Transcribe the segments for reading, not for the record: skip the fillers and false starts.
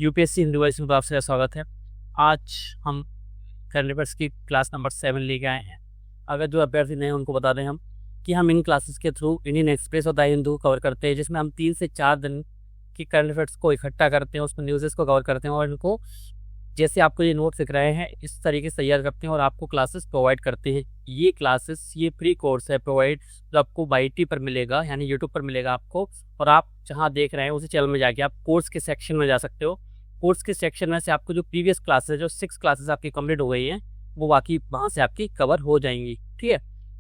UPSC Hindi voice में आपसे स्वागत है। आज हम करंट अफेयर्स की क्लास नंबर 7 लेके आए हैं। अगर जो अभ्यर्थी नहीं हैं उनको बता दें हम कि हम इन क्लासेस के थ्रू इंडियन एक्सप्रेस और द हिंदू कवर करते हैं, जिसमें हम 3 से 4 दिन की करंट अफेयर्स को इकट्ठा करते हैं, उसमें न्यूज़ को कवर करते हैं और इनको जैसे आपको ये नोट दिख रहे हैं इस तरीके से तैयार करते हैं और आपको क्लासेस प्रोवाइड करते हैं। ये क्लासेस ये फ्री कोर्स है प्रोवाइड, जो आपको YT पर मिलेगा, यानी यूट्यूब पर मिलेगा आपको। और आप जहाँ देख रहे हैं उसी चैनल में जाके आप कोर्स के सेक्शन में जा सकते हो। कोर्स के सेक्शन में से आपको जो प्रीवियस क्लासेस जो 6 क्लासेस आपकी कंप्लीट हो गई हैं वो बाकी वहाँ से आपकी कवर हो जाएंगी। ठीक है,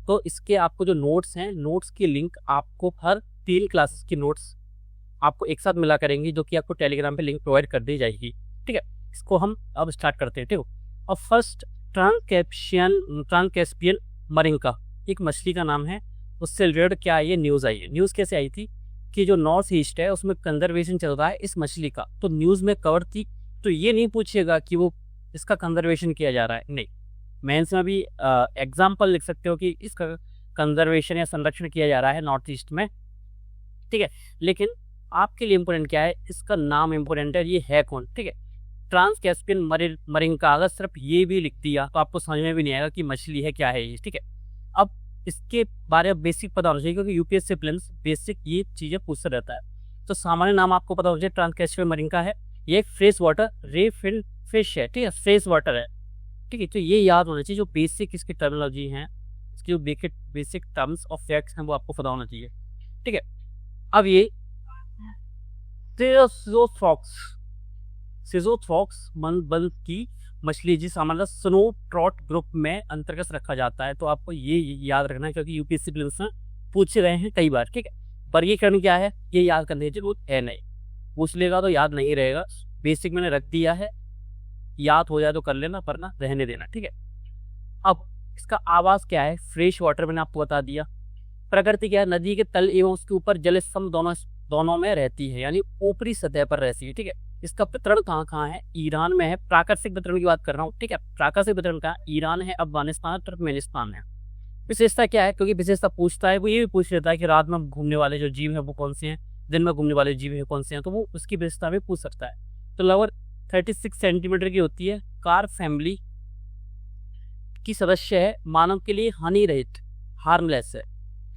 तो इसके आपको जो नोट्स हैं, नोट्स की लिंक आपको हर 3 क्लासेस की नोट्स आपको एक साथ मिला करेंगी, जो कि आपको टेलीग्राम पे लिंक प्रोवाइड कर दी जाएगी। ठीक है, इसको हम अब स्टार्ट करते हैं। ठीक है, और फर्स्ट ट्रांसकैस्पियन मरिंका एक मछली का नाम है, उससे रिलेटेड क्या ये न्यूज़ आई है। न्यूज़ कैसे आई थी कि जो नॉर्थ ईस्ट है उसमें कंजर्वेशन चल रहा है इस मछली का, तो न्यूज़ में कवर थी। तो ये नहीं पूछिएगा कि वो इसका कंजर्वेशन किया जा रहा है, नहीं। मेंस में भी एग्जाम्पल लिख सकते हो कि इसका कंजर्वेशन या संरक्षण किया जा रहा है नॉर्थ ईस्ट में। ठीक है, लेकिन आपके लिए इम्पोर्टेंट क्या है, इसका नाम इम्पोर्टेंट है, ये है कौन। ठीक है, ट्रांसकैस्पियन मरिंका। अगर सिर्फ ये भी लिख दिया तो आपको समझ में भी नहीं आएगा कि मछली है क्या है ये। ठीक है, अब इसके बारे में बेसिक पता होना चाहिए, क्योंकि यूपीएससी प्रीलिम्स बेसिक ये चीज़ें पूछता रहता है। तो सामान्य नाम आपको पता होना चाहिए, ट्रांसकैस्पियन मरिंका है। ये एक फ्रेश वाटर रे फिश है। ठीक है, फ्रेश वाटर है। ठीक है, तो ये याद होना चाहिए। जो बेसिक इसकी टर्मिनोलॉजी है, इसकी जो बेसिक टर्म्स और फैक्ट्स हैं वो आपको पता होना चाहिए। ठीक है, अब ये सिजोथ्रॉक्स बल की मछली जी सामान्य स्नो ट्रॉट ग्रुप में अंतर्गत रखा जाता है। तो आपको ये याद रखना है, क्योंकि यूपीएससी प्रीलिम्स में पूछे गए हैं कई बार। ठीक है, वर्गीकरण क्या है ये याद करने की जरूरत है नहीं, पूछ लेगा तो याद नहीं रहेगा। बेसिक मैंने रख दिया है, याद हो जाए तो कर लेना, वरना रहने देना। ठीक है, अब इसका आवास क्या है, फ्रेश वाटर मैंने आपको बता दिया। प्रकृति क्या है, नदी के तल एवं उसके ऊपर जल स्तंभ दोनों में रहती है, यानी ऊपरी सतह पर रहती है। ठीक है, इसका वितरण कहाँ है, ईरान में है। प्राकृतिक वितरण की बात कर रहा हूँ। ठीक है, प्राकृतिक वितरण का ईरान है, अफगानिस्तान, तुर्कमेनिस्तान है। विशेषता क्या है, क्योंकि विशेषता पूछता है, वो ये भी पूछ लेता है कि रात में घूमने वाले जो जीव हैं वो कौन से हैं, दिन में घूमने वाले जीव हैं कौन से हैं, तो वो उसकी विशेषता भी पूछ सकता है। तो लगभग 36 सेंटीमीटर की होती है, कार फैमिली की सदस्य है, मानव के लिए हानि रहित, हार्मलेस है।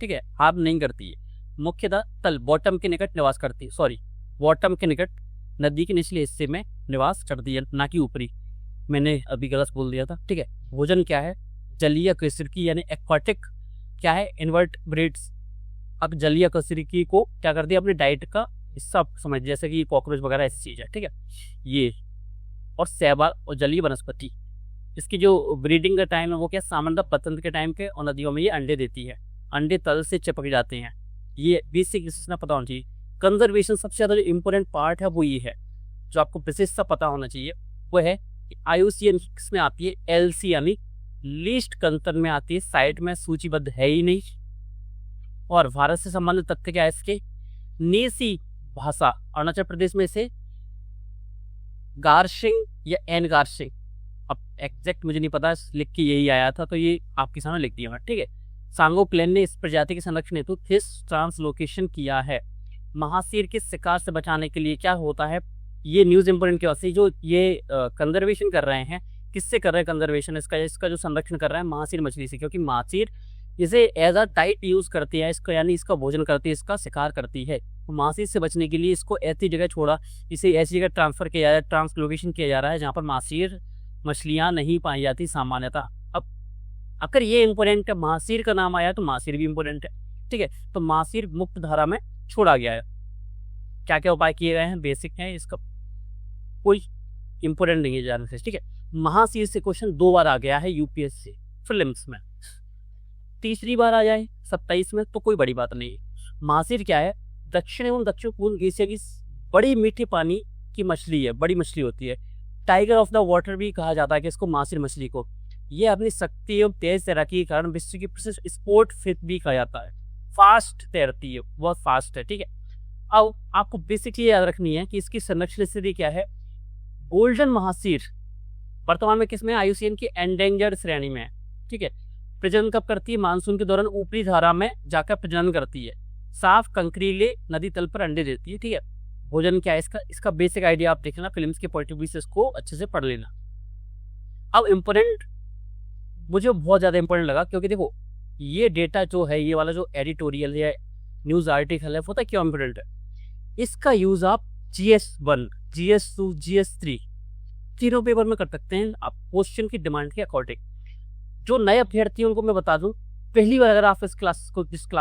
ठीक है, हार्म नहीं करती है। मुख्यतः तल बॉटम के निकट निवास करती है, सॉरी बॉटम के निकट नदी के निचले हिस्से में निवास करती है, ना कि ऊपरी। मैंने अभी गलत बोल दिया था। ठीक है, भोजन क्या है, जलीय कशेरुकी यानी एक्वाटिक क्या है, इन्वर्टब्रेट्स। अब जलीय कशेरुकी को क्या कर दिया अपने डाइट का हिस्सा समझ, जैसे कि कॉकरोच वगैरह ऐसी चीज़ है। ठीक है, ये और शैवाल और जलीय वनस्पति। इसकी जो ब्रीडिंग का टाइम है वो क्या, सामान्यतः पतंग के टाइम के, और नदियों में ये अंडे देती है। अंडे तल से चिपक जाते हैं। ये बेसिक विशेषता पता होना चाहिए। कंजर्वेशन सबसे ज़्यादा जो इम्पोर्टेंट पार्ट है वो ये है, जो आपको विशेषता पता होना चाहिए वो है कि IUCN किसमें आती है, LC यानी लीस्ट कंसर्न में आती है, साइट में सूचीबद्ध है ही नहीं। और भारत से संबंधित तथ्य क्या है इसके, नेसी भाषा अरुणाचल प्रदेश में से गारसिंग या एन गारसिंग, अब एग्जैक्ट मुझे नहीं पता, लिख के यही आया था तो ये आपके सामने लिख दिया। ठीक है, सांगो प्लेन ने इस प्रजाति के संरक्षण हेतु फिश ट्रांसलोकेशन किया है। महासीर के शिकार से बचाने के लिए क्या होता है, ये न्यूज़ इंपोर्टेंट के वास्ते, जो ये कंजर्वेशन कर रहे हैं, किससे कर रहे हैं कंजर्वेशन, इसका जो संरक्षण कर रहा है महासीर मछली से, क्योंकि महासीर इसे एज अ डाइट यूज़ करती है, इसको यानी इसका भोजन करती है, इसका शिकार करती है। तो महासीर से बचने के लिए इसको ऐसी जगह छोड़ा, इसे ऐसी जगह ट्रांसफर किया जा रहा है, ट्रांसलोकेशन किया जा रहा है जहाँ पर महासीर मछलियाँ नहीं पाई जाती सामान्यतः। अब अगर ये इंपोर्टेंट है, महासीर का नाम आया तो महासीर भी इंपोर्टेंट है। ठीक है, तो महासीर मुक्त धारा में छोड़ा गया है। क्या क्या उपाय किए गए हैं बेसिक है, इसका कोई इंपोर्टेंट नहीं है जानने से। ठीक है, महासीर से क्वेश्चन 2 बार आ गया है यूपीएससी प्रीलिम्स में, तीसरी बार आ जाए 27 में तो कोई बड़ी बात नहीं है। महासीर क्या है, दक्षिण एवं दक्षिण पूर्व एशिया की बड़ी मीठे पानी की मछली है, बड़ी मछली होती है। टाइगर ऑफ द वाटर भी कहा जाता है कि इसको महासीर मछली को। ये अपनी शक्ति एवं तेज तैराकी के कारण विश्व की प्रसिद्ध स्पोर्ट फिश भी कहा जाता है। फास्ट तैरती है, बहुत फास्ट है। ठीक है, अब आपको बेसिकली याद रखनी है कि इसकी संरक्षण स्थिति क्या है। गोल्डन महासीर वर्तमान में किसमें, IUCN की एंडेंजर्ड श्रेणी में है। ठीक है, प्रजनन कब करती है, मानसून के दौरान ऊपरी धारा में जाकर प्रजनन करती है। साफ कंकरीले नदी तल पर अंडे देती है। ठीक है, भोजन क्या है इसका बेसिक आइडिया आप देख लेना, फिल्म्स के पॉइंट ऑफ व्यू से इसको अच्छे से पढ़ लेना। अब इम्पोर्टेंट मुझे बहुत ज़्यादा इम्पोर्टेंट लगा, क्योंकि देखो ये डेटा जो है, ये वाला जो एडिटोरियल या न्यूज़ आर्टिकल है, वो तो क्यों इम्पोर्टेंट है, इसका यूज़ आप GS1, GS2, GS3 तीनों पेपर में कर सकते हैं आप क्वेश्चन की डिमांड के अकॉर्डिंग। जो नए अभ्यर्थी हैं उनको मैं बता दूं, पहली बार अगर आप इस क्लास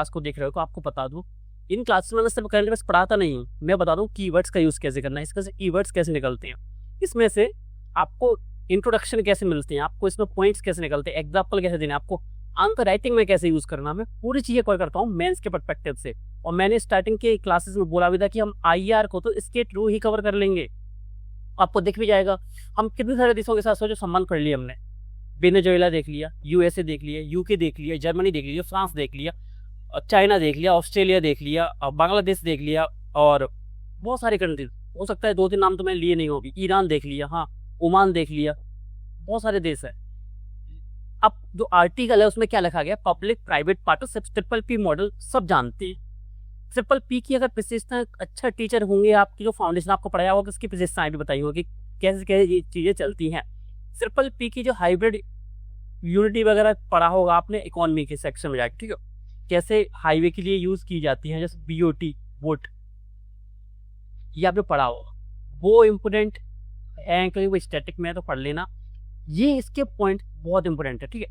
को देख रहे हो तो आपको बता दूं, इन क्लासेस में सिर्फ करंट अफेयर्स पढ़ाता नहीं हूँ, मैं बता दूं कीवर्ड्स का यूज़ कैसे करना है, इसका से कीवर्ड्स कैसे निकलते हैं, इसमें से आपको इंट्रोडक्शन कैसे मिलते हैं, आपको इसमें पॉइंट्स कैसे निकलते हैं, एग्जाम्पल कैसे देने, आपको आंसर राइटिंग में कैसे यूज़ करना, मैं पूरी चीज़ें कवर करता हूँ मेंस के पर्सपेक्टिव से। और मैंने स्टार्टिंग के क्लासेस में बोला भी था कि हम IR को तो इसके थ्रू ही कवर कर लेंगे, आपको दिख भी जाएगा। हम कितने सारे देशों के साथ सोचो संबंध पढ़ लिया हमने, वेनेजुएला देख लिया, USA देख लिया, UK देख लिया, जर्मनी देख लिया, फ्रांस देख लिया, चाइना देख लिया, ऑस्ट्रेलिया देख लिया, बांग्लादेश देख लिया, और बहुत सारे कंट्रीज, हो सकता है 2-3 नाम तो मैं लिए नहीं होगी, ईरान देख लिया, हाँ ओमान देख लिया, बहुत सारे देश है। अब जो आर्टिकल है उसमें क्या लिखा गया, public private partnership, PPP model सब जानते हैं। PPP की अगर विशेषता, अच्छा टीचर होंगे आपकी, जो फाउंडेशन आपको पढ़ाया होगा उसकी विशेषताएं भी बताई होगी कैसे कैसे ये चीज़ें चलती हैं। PPP की जो हाइब्रिड यूनिटी वगैरह पढ़ा होगा आपने इकोनॉमी के सेक्शन में जाके, ठीक है, कैसे हाईवे के लिए यूज़ की जाती हैं, जैसे BOT बोट, ये आपने पढ़ा होगा, वो इम्पोर्टेंट है क्योंकि वो स्टैटिक में है तो पढ़ लेना, ये इसके पॉइंट बहुत इंपॉर्टेंट है, ठीक है।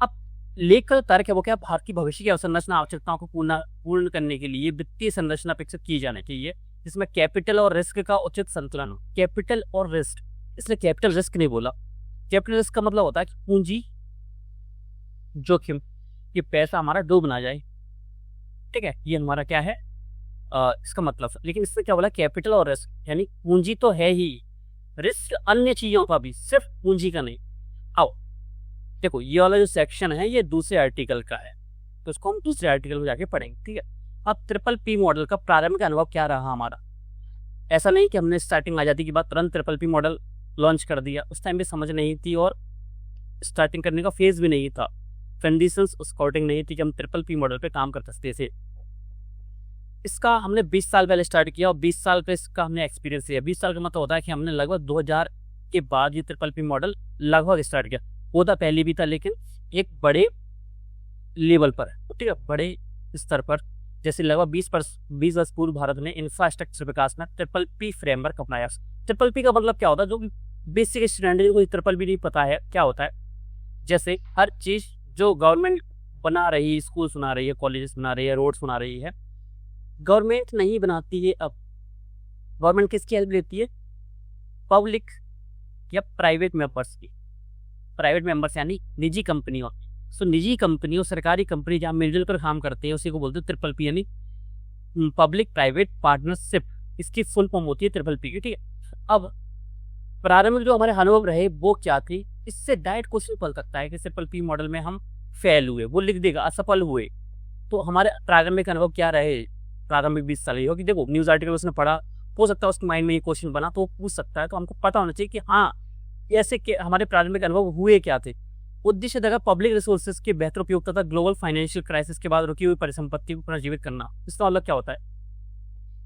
अब लेकर तर्क है वो क्या, भारत की भविष्य की अवसंरचना आवश्यकताओं को पूर्ण करने के लिए वित्तीय संरचना विकसित की जानी चाहिए, जिसमें कैपिटल और रिस्क का उचित संतुलन हो। कैपिटल और रिस्क, इसलिए कैपिटल रिस्क नहीं बोला, कैपिटल रिस्क का मतलब होता है कि पूंजी जोखिम, ये पैसा हमारा डूब ना जाए, ठीक है, ये हमारा क्या है इसका मतलब। लेकिन इसमें क्या बोला, कैपिटल और रिस्क, यानी पूंजी तो है ही, रिस्क अन्य चीजों का भी, सिर्फ पूंजी का नहीं। आओ देखो ये वाला जो सेक्शन है ये दूसरे आर्टिकल का है, तो इसको हम दूसरे आर्टिकल में जाके पढ़ेंगे, ठीक है। अब PPP मॉडल का प्रारंभिक अनुभव क्या रहा हमारा, ऐसा नहीं कि हमने स्टार्टिंग आजादी की बात तुरंत PPP मॉडल लॉन्च कर दिया, उस टाइम भी समझ नहीं थी और स्टार्टिंग करने का फेज भी नहीं था, कंडीशंस स्कॉटिंग नहीं थी कि हम PPP मॉडल पे काम कर सकते थे। इसका हमने 20 साल पहले स्टार्ट किया और 20 साल पे इसका हमने एक्सपीरियंस लिया। 20 साल का मतलब होता है कि हमने लगभग 2000 के बाद ये PPP मॉडल लगभग स्टार्ट किया, होता पहले भी था लेकिन एक बड़े लेवल पर, ठीक है, बड़े स्तर पर। जैसे लगभग 20 वर्ष पूर्व भारत ने इंफ्रास्ट्रक्चर विकास में PPP फ्रेमवर्क अपनाया। PPP का मतलब क्या होता है, जो बेसिक स्टूडेंट है कोई PPP नहीं पता है क्या होता है, जैसे हर चीज़ जो गवर्नमेंट बना रही है, स्कूल बना रही है, कॉलेजेस बना रही है, रोड्स बना रही है, गवर्नमेंट नहीं बनाती है। अब गवर्नमेंट किसकी हेल्प लेती है, पब्लिक या प्राइवेट मेंबर्स की, प्राइवेट मेंबर्स यानी निजी कंपनियों। सो निजी कंपनियों, सरकारी कंपनी जहाँ मिलजुल कर काम करते हैं उसी को बोलते हैं PPP, यानी पब्लिक प्राइवेट पार्टनरशिप, इसकी फुल फॉर्म होती है PPP की, ठीक है। अब प्रारंभिक जो हमारे अनुभव रहे वो क्या थी, इससे डायरेक्ट क्वेश्चन पल सकता है कि PPP मॉडल में हम फेल हुए, वो लिख देगा असफल हुए, तो हमारे प्रारंभिक अनुभव क्या रहे, प्रारंभिक 20 साल हो कि देखो न्यूज़ आर्टिकल उसने पढ़ा, हो सकता है उसके माइंड में ये क्वेश्चन बना तो वो पूछ सकता है, तो हमको पता होना चाहिए कि हाँ ऐसे के हमारे प्रारंभिक अनुभव हुए क्या थे। उद्देश्य था पब्लिक रिसोर्सेज के बेहतर उपयोग तथा ग्लोबल फाइनेंशियल क्राइसिस के बाद रुकी हुई परिसंपत्ति को पुनर्जीवित करना। इसका मतलब क्या होता है,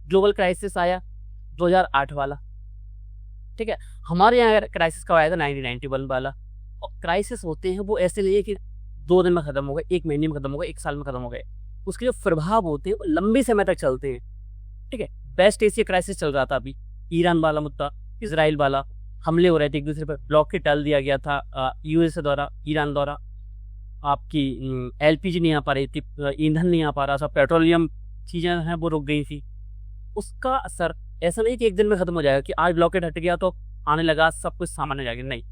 ग्लोबल क्राइसिस आया 2008 वाला, ठीक है, हमारे यहाँ क्राइसिस कब आया था 1991 वाला। और क्राइसिस होते हैं वो ऐसे लिए कि 2 दिन में खत्म हो गए, 1 महीने में खत्म हो गए, 1 साल में खत्म हो गए, उसके जो प्रभाव होते हैं वो लंबे समय तक चलते हैं, ठीक है। वेस्ट एशिया क्राइसिस चल रहा था अभी, ईरान वाला मुद्दा, इसराइल वाला, हमले हो रहे थे एक दूसरे पर, ब्लॉकेड डाल दिया गया था USA द्वारा, ईरान द्वारा, आपकी LPG नहीं आ पा रही थी, ईंधन नहीं आ पा रहा था, पेट्रोलियम चीज़ें हैं वो रुक गई थी। उसका असर ऐसा नहीं कि एक दिन में खत्म हो जाएगा कि आज ब्लॉकेड हट गया तो आने लगा सब कुछ सामान्य जाएगा, नहीं।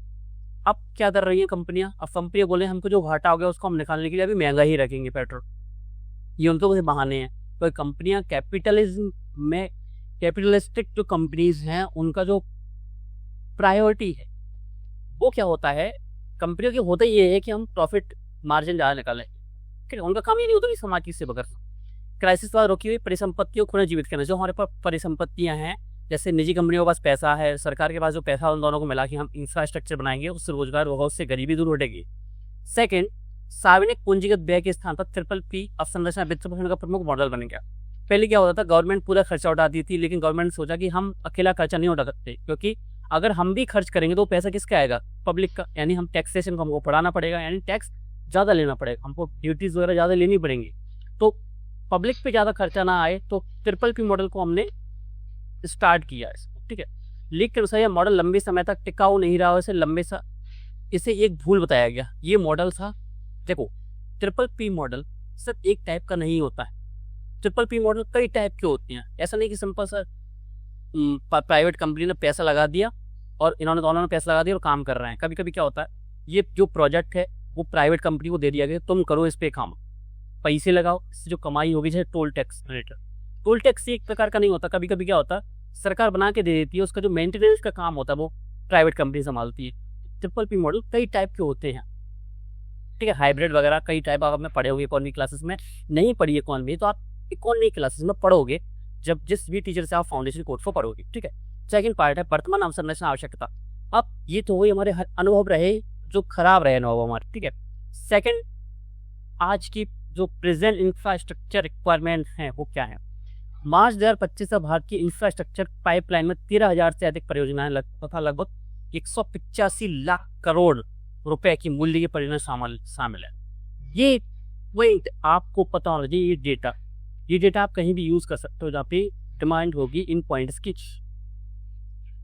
अब क्या कर रही हैं कंपनियां, अब कंपनियां बोले हमको जो घाटा हो गया उसको हम निकालने के लिए अभी महंगा ही रखेंगे पेट्रोल, ये उनको कुछ बहाने हैं। तो कंपनियां कैपिटलिज्म में, कैपिटलिस्टिक जो कंपनीज हैं उनका जो प्रायोरिटी है वो क्या होता है, कंपनियों की होता ये है कि हम प्रॉफिट मार्जिन ज़्यादा निकालें, ठीक है, उनका काम ये नहीं होता कि समाज की सेवा करना। क्राइसिस द्वारा रोकी हुई परिसंपत्तियों को पुनर्जीवित करना, जो हमारे पास परिसंपत्तियां हैं, जैसे निजी कंपनियों के पास पैसा है, सरकार के पास जो पैसा, उन दोनों को मिला के हम इंफ्रास्ट्रक्चर बनाएंगे, उससे रोजगार होगा, उससे गरीबी दूर हटेगी। सेकंड, सार्वजनिक पूंजीगत व्यय के स्थान पर PPP अवसंरचना वित्त पोषण का प्रमुख मॉडल बन गया। पहले क्या होता था, गवर्नमेंट पूरा खर्चा उठाती थी, लेकिन गवर्नमेंट ने सोचा कि हम अकेला खर्चा नहीं उठा सकते, क्योंकि अगर हम भी खर्च करेंगे तो पैसा किसका आएगा, पब्लिक का। यानी हम टैक्सेशन को हमको बढ़ाना पड़ेगा, यानी टैक्स ज़्यादा लेना पड़ेगा, हमको ड्यूटीज़ वगैरह ज़्यादा लेनी पड़ेंगी। तो पब्लिक पे ज़्यादा खर्चा ना आए, तो PPP मॉडल को हमने स्टार्ट किया इसको, ठीक है। लेकिन सर यह मॉडल लंबे समय तक टिकाऊ नहीं रहा, इसे एक भूल बताया गया। ये मॉडल था, देखो PPP मॉडल सिर्फ एक टाइप का नहीं होता है, PPP मॉडल कई टाइप के होते हैं। ऐसा नहीं कि सिंपल सर प्राइवेट कंपनी ने पैसा लगा दिया और इन्होंने दोनों ने पैसा लगा दिया और काम कर रहे हैं। कभी कभी क्या होता है, ये जो प्रोजेक्ट है वो प्राइवेट कंपनी को दे दिया गया, तुम करो इस पे काम, पैसे लगाओ, इससे जो कमाई होगी, जैसे toll tax related. Toll tax एक प्रकार का नहीं होता, कभी कभी क्या होता है सरकार बना के दे देती है, उसका जो मेंटेनेंस का काम होता है वो प्राइवेट कंपनी संभालती है। PPP मॉडल कई टाइप के होते हैं, ठीक है, हाइब्रिड वगैरह कई टाइप आपने पढ़े होंगे इकोनॉमी क्लासेस में। नहीं पढ़ी इकोनॉमी तो आप इकोनॉमी क्लासेस में पढ़ोगे, जब जिस भी टीचर से आप फाउंडेशन कोर्स को पढ़ोगे, ठीक है। सेकंड पार्ट है वर्तमान अवसंरचना आवश्यकता। अब ये तो वही हमारे अनुभव रहे जो खराब रहे अनुभव हमारे, ठीक है। सेकंड, आज की जो प्रेजेंट इंफ्रास्ट्रक्चर रिक्वायरमेंट है वो क्या है। मार्च 2025 से भारत की इंफ्रास्ट्रक्चर पाइपलाइन में 13,000 से अधिक परियोजनाएं तथा लगभग 185 लाख करोड़ रुपए की मूल्य की परियोजना शामिल है। ये वही आपको पता होना चाहिए, ये डेटा आप कहीं भी यूज कर सकते हो जहाँ पे डिमांड होगी इन पॉइंट्स की।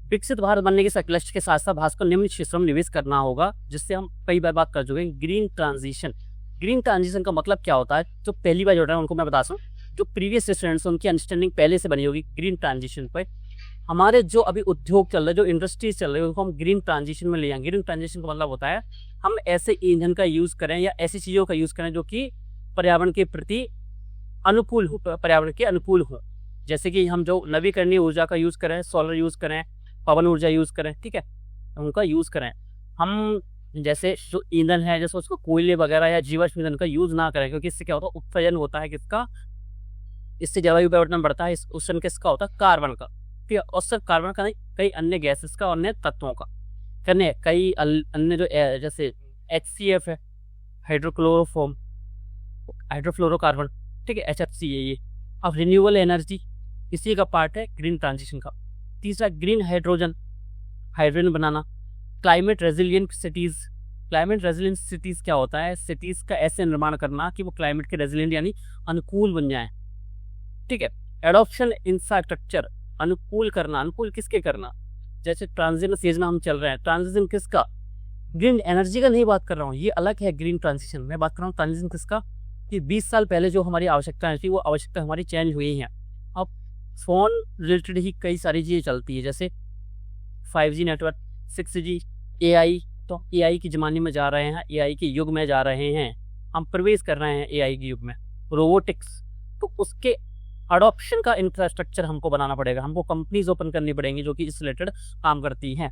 विकसित भारत बनने के लक्ष्य के साथ साथ भारत को निम्न क्षेत्रों में निवेश करना होगा, जिससे हम कई बार बात कर चुके हैं। ग्रीन ट्रांजिशन का मतलब क्या होता है, जो पहली बार जुड़ रहे हैं उनको मैं बता दूं, जो प्रीवियस स्टूडेंट्स उनकी अंडरस्टैंडिंग पहले से बनी होगी ग्रीन ट्रांजिशन पर। हमारे जो अभी उद्योग चल रहे हैं, जो इंडस्ट्रीज चल रही है, उनको हम ग्रीन ट्रांजिशन में ले आएंगे। ग्रीन ट्रांजिशन का मतलब होता है हम ऐसे ईंधन का यूज करें या ऐसी चीजों का यूज करें जो कि पर्यावरण के प्रति अनुकूल हो, पर्यावरण के अनुकूल हो। जैसे कि हम जो नवीकरणीय ऊर्जा का यूज करें, सोलर यूज करें, पवन ऊर्जा यूज करें, ठीक है, उनका यूज करें। हम जैसे जो ईंधन है, जैसे उसको कोयले वगैरह या जीवाश्म ईंधन का यूज ना करें, क्योंकि इससे क्या होता है उत्सर्जन होता है किसका, इससे जलवायु परिवर्तन बढ़ता है। उत्सर्जन किसका होता है, कार्बन का, ठीक है। और सिर्फ कार्बन का नहीं, कई अन्य गैसेस का, अन्य तत्वों का, कई अन्य जो जैसे HCF है, हाइड्रोफ्लोरोकार्बन, ठीक है, HFC है ये। अब रिन्यूएबल एनर्जी इसी का पार्ट है ग्रीन ट्रांजिशन का। तीसरा ग्रीन हाइड्रोजन बनाना। क्लाइमेट रेजिलियंट सिटीज क्या होता है, सिटीज का ऐसे निर्माण करना कि वो क्लाइमेट के रेजिलियंट यानी अनुकूल बन जाए, ठीक है। एडॉप्शन इंफ्रास्ट्रक्चर, अनुकूल किसके करना, जैसे ट्रांजिशन योजना हम चल रहे हैं, ट्रांजिशन किसका, ग्रीन एनर्जी का नहीं बात कर रहा हूँ, ये अलग है ग्रीन ट्रांजिशन। मैं बात कर रहा हूँ ट्रांजिशन किसका, कि 20 साल पहले जो हमारी आवश्यकताएं थी वो आवश्यकता हमारी चेंज हुई हैं। अब फोन रिलेटेड ही कई सारी चीज़ें चलती है, जैसे 5G नेटवर्क, 6G, AI। तो AI के ज़माने में जा रहे हैं, AI के युग में जा रहे हैं, हम प्रवेश कर रहे हैं AI के युग में। रोबोटिक्स, तो उसके अडॉप्शन का इंफ्रास्ट्रक्चर हमको बनाना पड़ेगा, हमको कंपनीज ओपन करनी पड़ेंगी जो कि इस रिलेटेड काम करती हैं।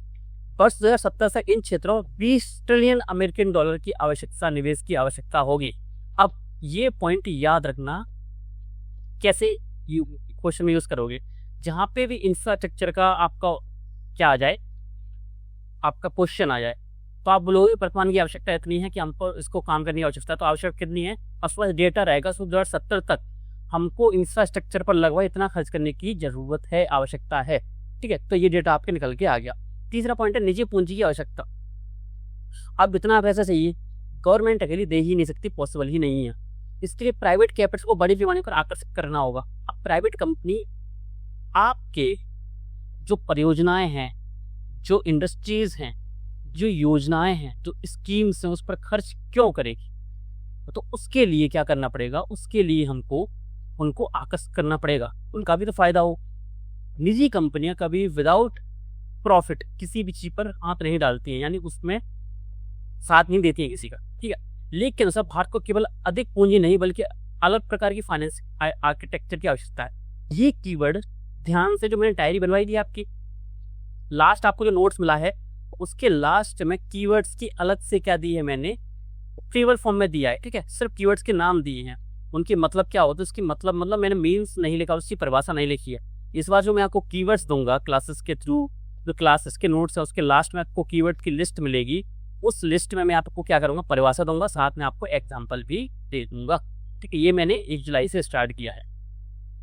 वर्ष 2070 से इन क्षेत्रों में $20 ट्रिलियन अमेरिकन डॉलर की निवेश की आवश्यकता होगी। अब ये पॉइंट याद रखना, कैसे क्वेश्चन में यूज करोगे, जहां पे भी इंफ्रास्ट्रक्चर का आपका क्या आ जाए, आपका क्वेश्चन आ जाए, तो आप बोलोगे वर्तमान की आवश्यकता इतनी है कि हमको इसको काम करने की आवश्यकता है, तो आवश्यक कितनी है, उस पर डेटा रहेगा। सो 2070 तक हमको इंफ्रास्ट्रक्चर पर लगभग इतना खर्च करने की जरूरत है, आवश्यकता है, ठीक है। तो ये डेटा आपके निकल के आ गया। तीसरा पॉइंट है निजी पूंजी की आवश्यकता। अब इतना पैसा चाहिए, गवर्नमेंट अकेली दे ही नहीं सकती, पॉसिबल ही नहीं है। इसके लिए प्राइवेट कैपिटल को बड़ी पैमाने पर आकर्षित करना होगा। अब प्राइवेट कंपनी आपके जो परियोजनाएं हैं, जो इंडस्ट्रीज हैं, जो योजनाएं हैं, जो स्कीम्स हैं, उस पर खर्च क्यों करेगी, तो उसके लिए क्या करना पड़ेगा, उसके लिए हमको उनको आकर्षित करना पड़ेगा, उनका भी तो फायदा हो। निजी कंपनियां कभी विदाउट प्रॉफिट किसी भी चीज पर हाथ नहीं डालती हैं, यानी उसमें साथ नहीं देती है किसी का, ठीक है। लेकिन सब भारत को केवल अधिक पूंजी नहीं बल्कि अलग प्रकार की फाइनेंस आर्किटेक्चर की आवश्यकता है। ये कीवर्ड ध्यान से, जो मैंने डायरी बनवाई थी आपकी, लास्ट आपको जो नोट्स मिला है उसके लास्ट में कीवर्ड्स की अलग से क्या दी है, मैंने फ्रीवर्ड फॉर्म में दिया है, ठीक है। सिर्फ कीवर्ड्स के नाम दिए हैं, उनके मतलब क्या होता है, उसकी मतलब मैंने मीन्स नहीं लिखा, उसकी परिभाषा नहीं लिखी है। इस बार जो मैं आपको कीवर्ड्स दूंगा क्लासेस के थ्रू, जो क्लासेस के नोट्स है उसके लास्ट में आपको कीवर्ड की लिस्ट मिलेगी, उस लिस्ट में मैं आपको क्या करूंगा, परिभाषा दूंगा, साथ में आपको एग्जाम्पल भी दे दूंगा, ठीक है। ये मैंने 1 जुलाई से स्टार्ट किया है।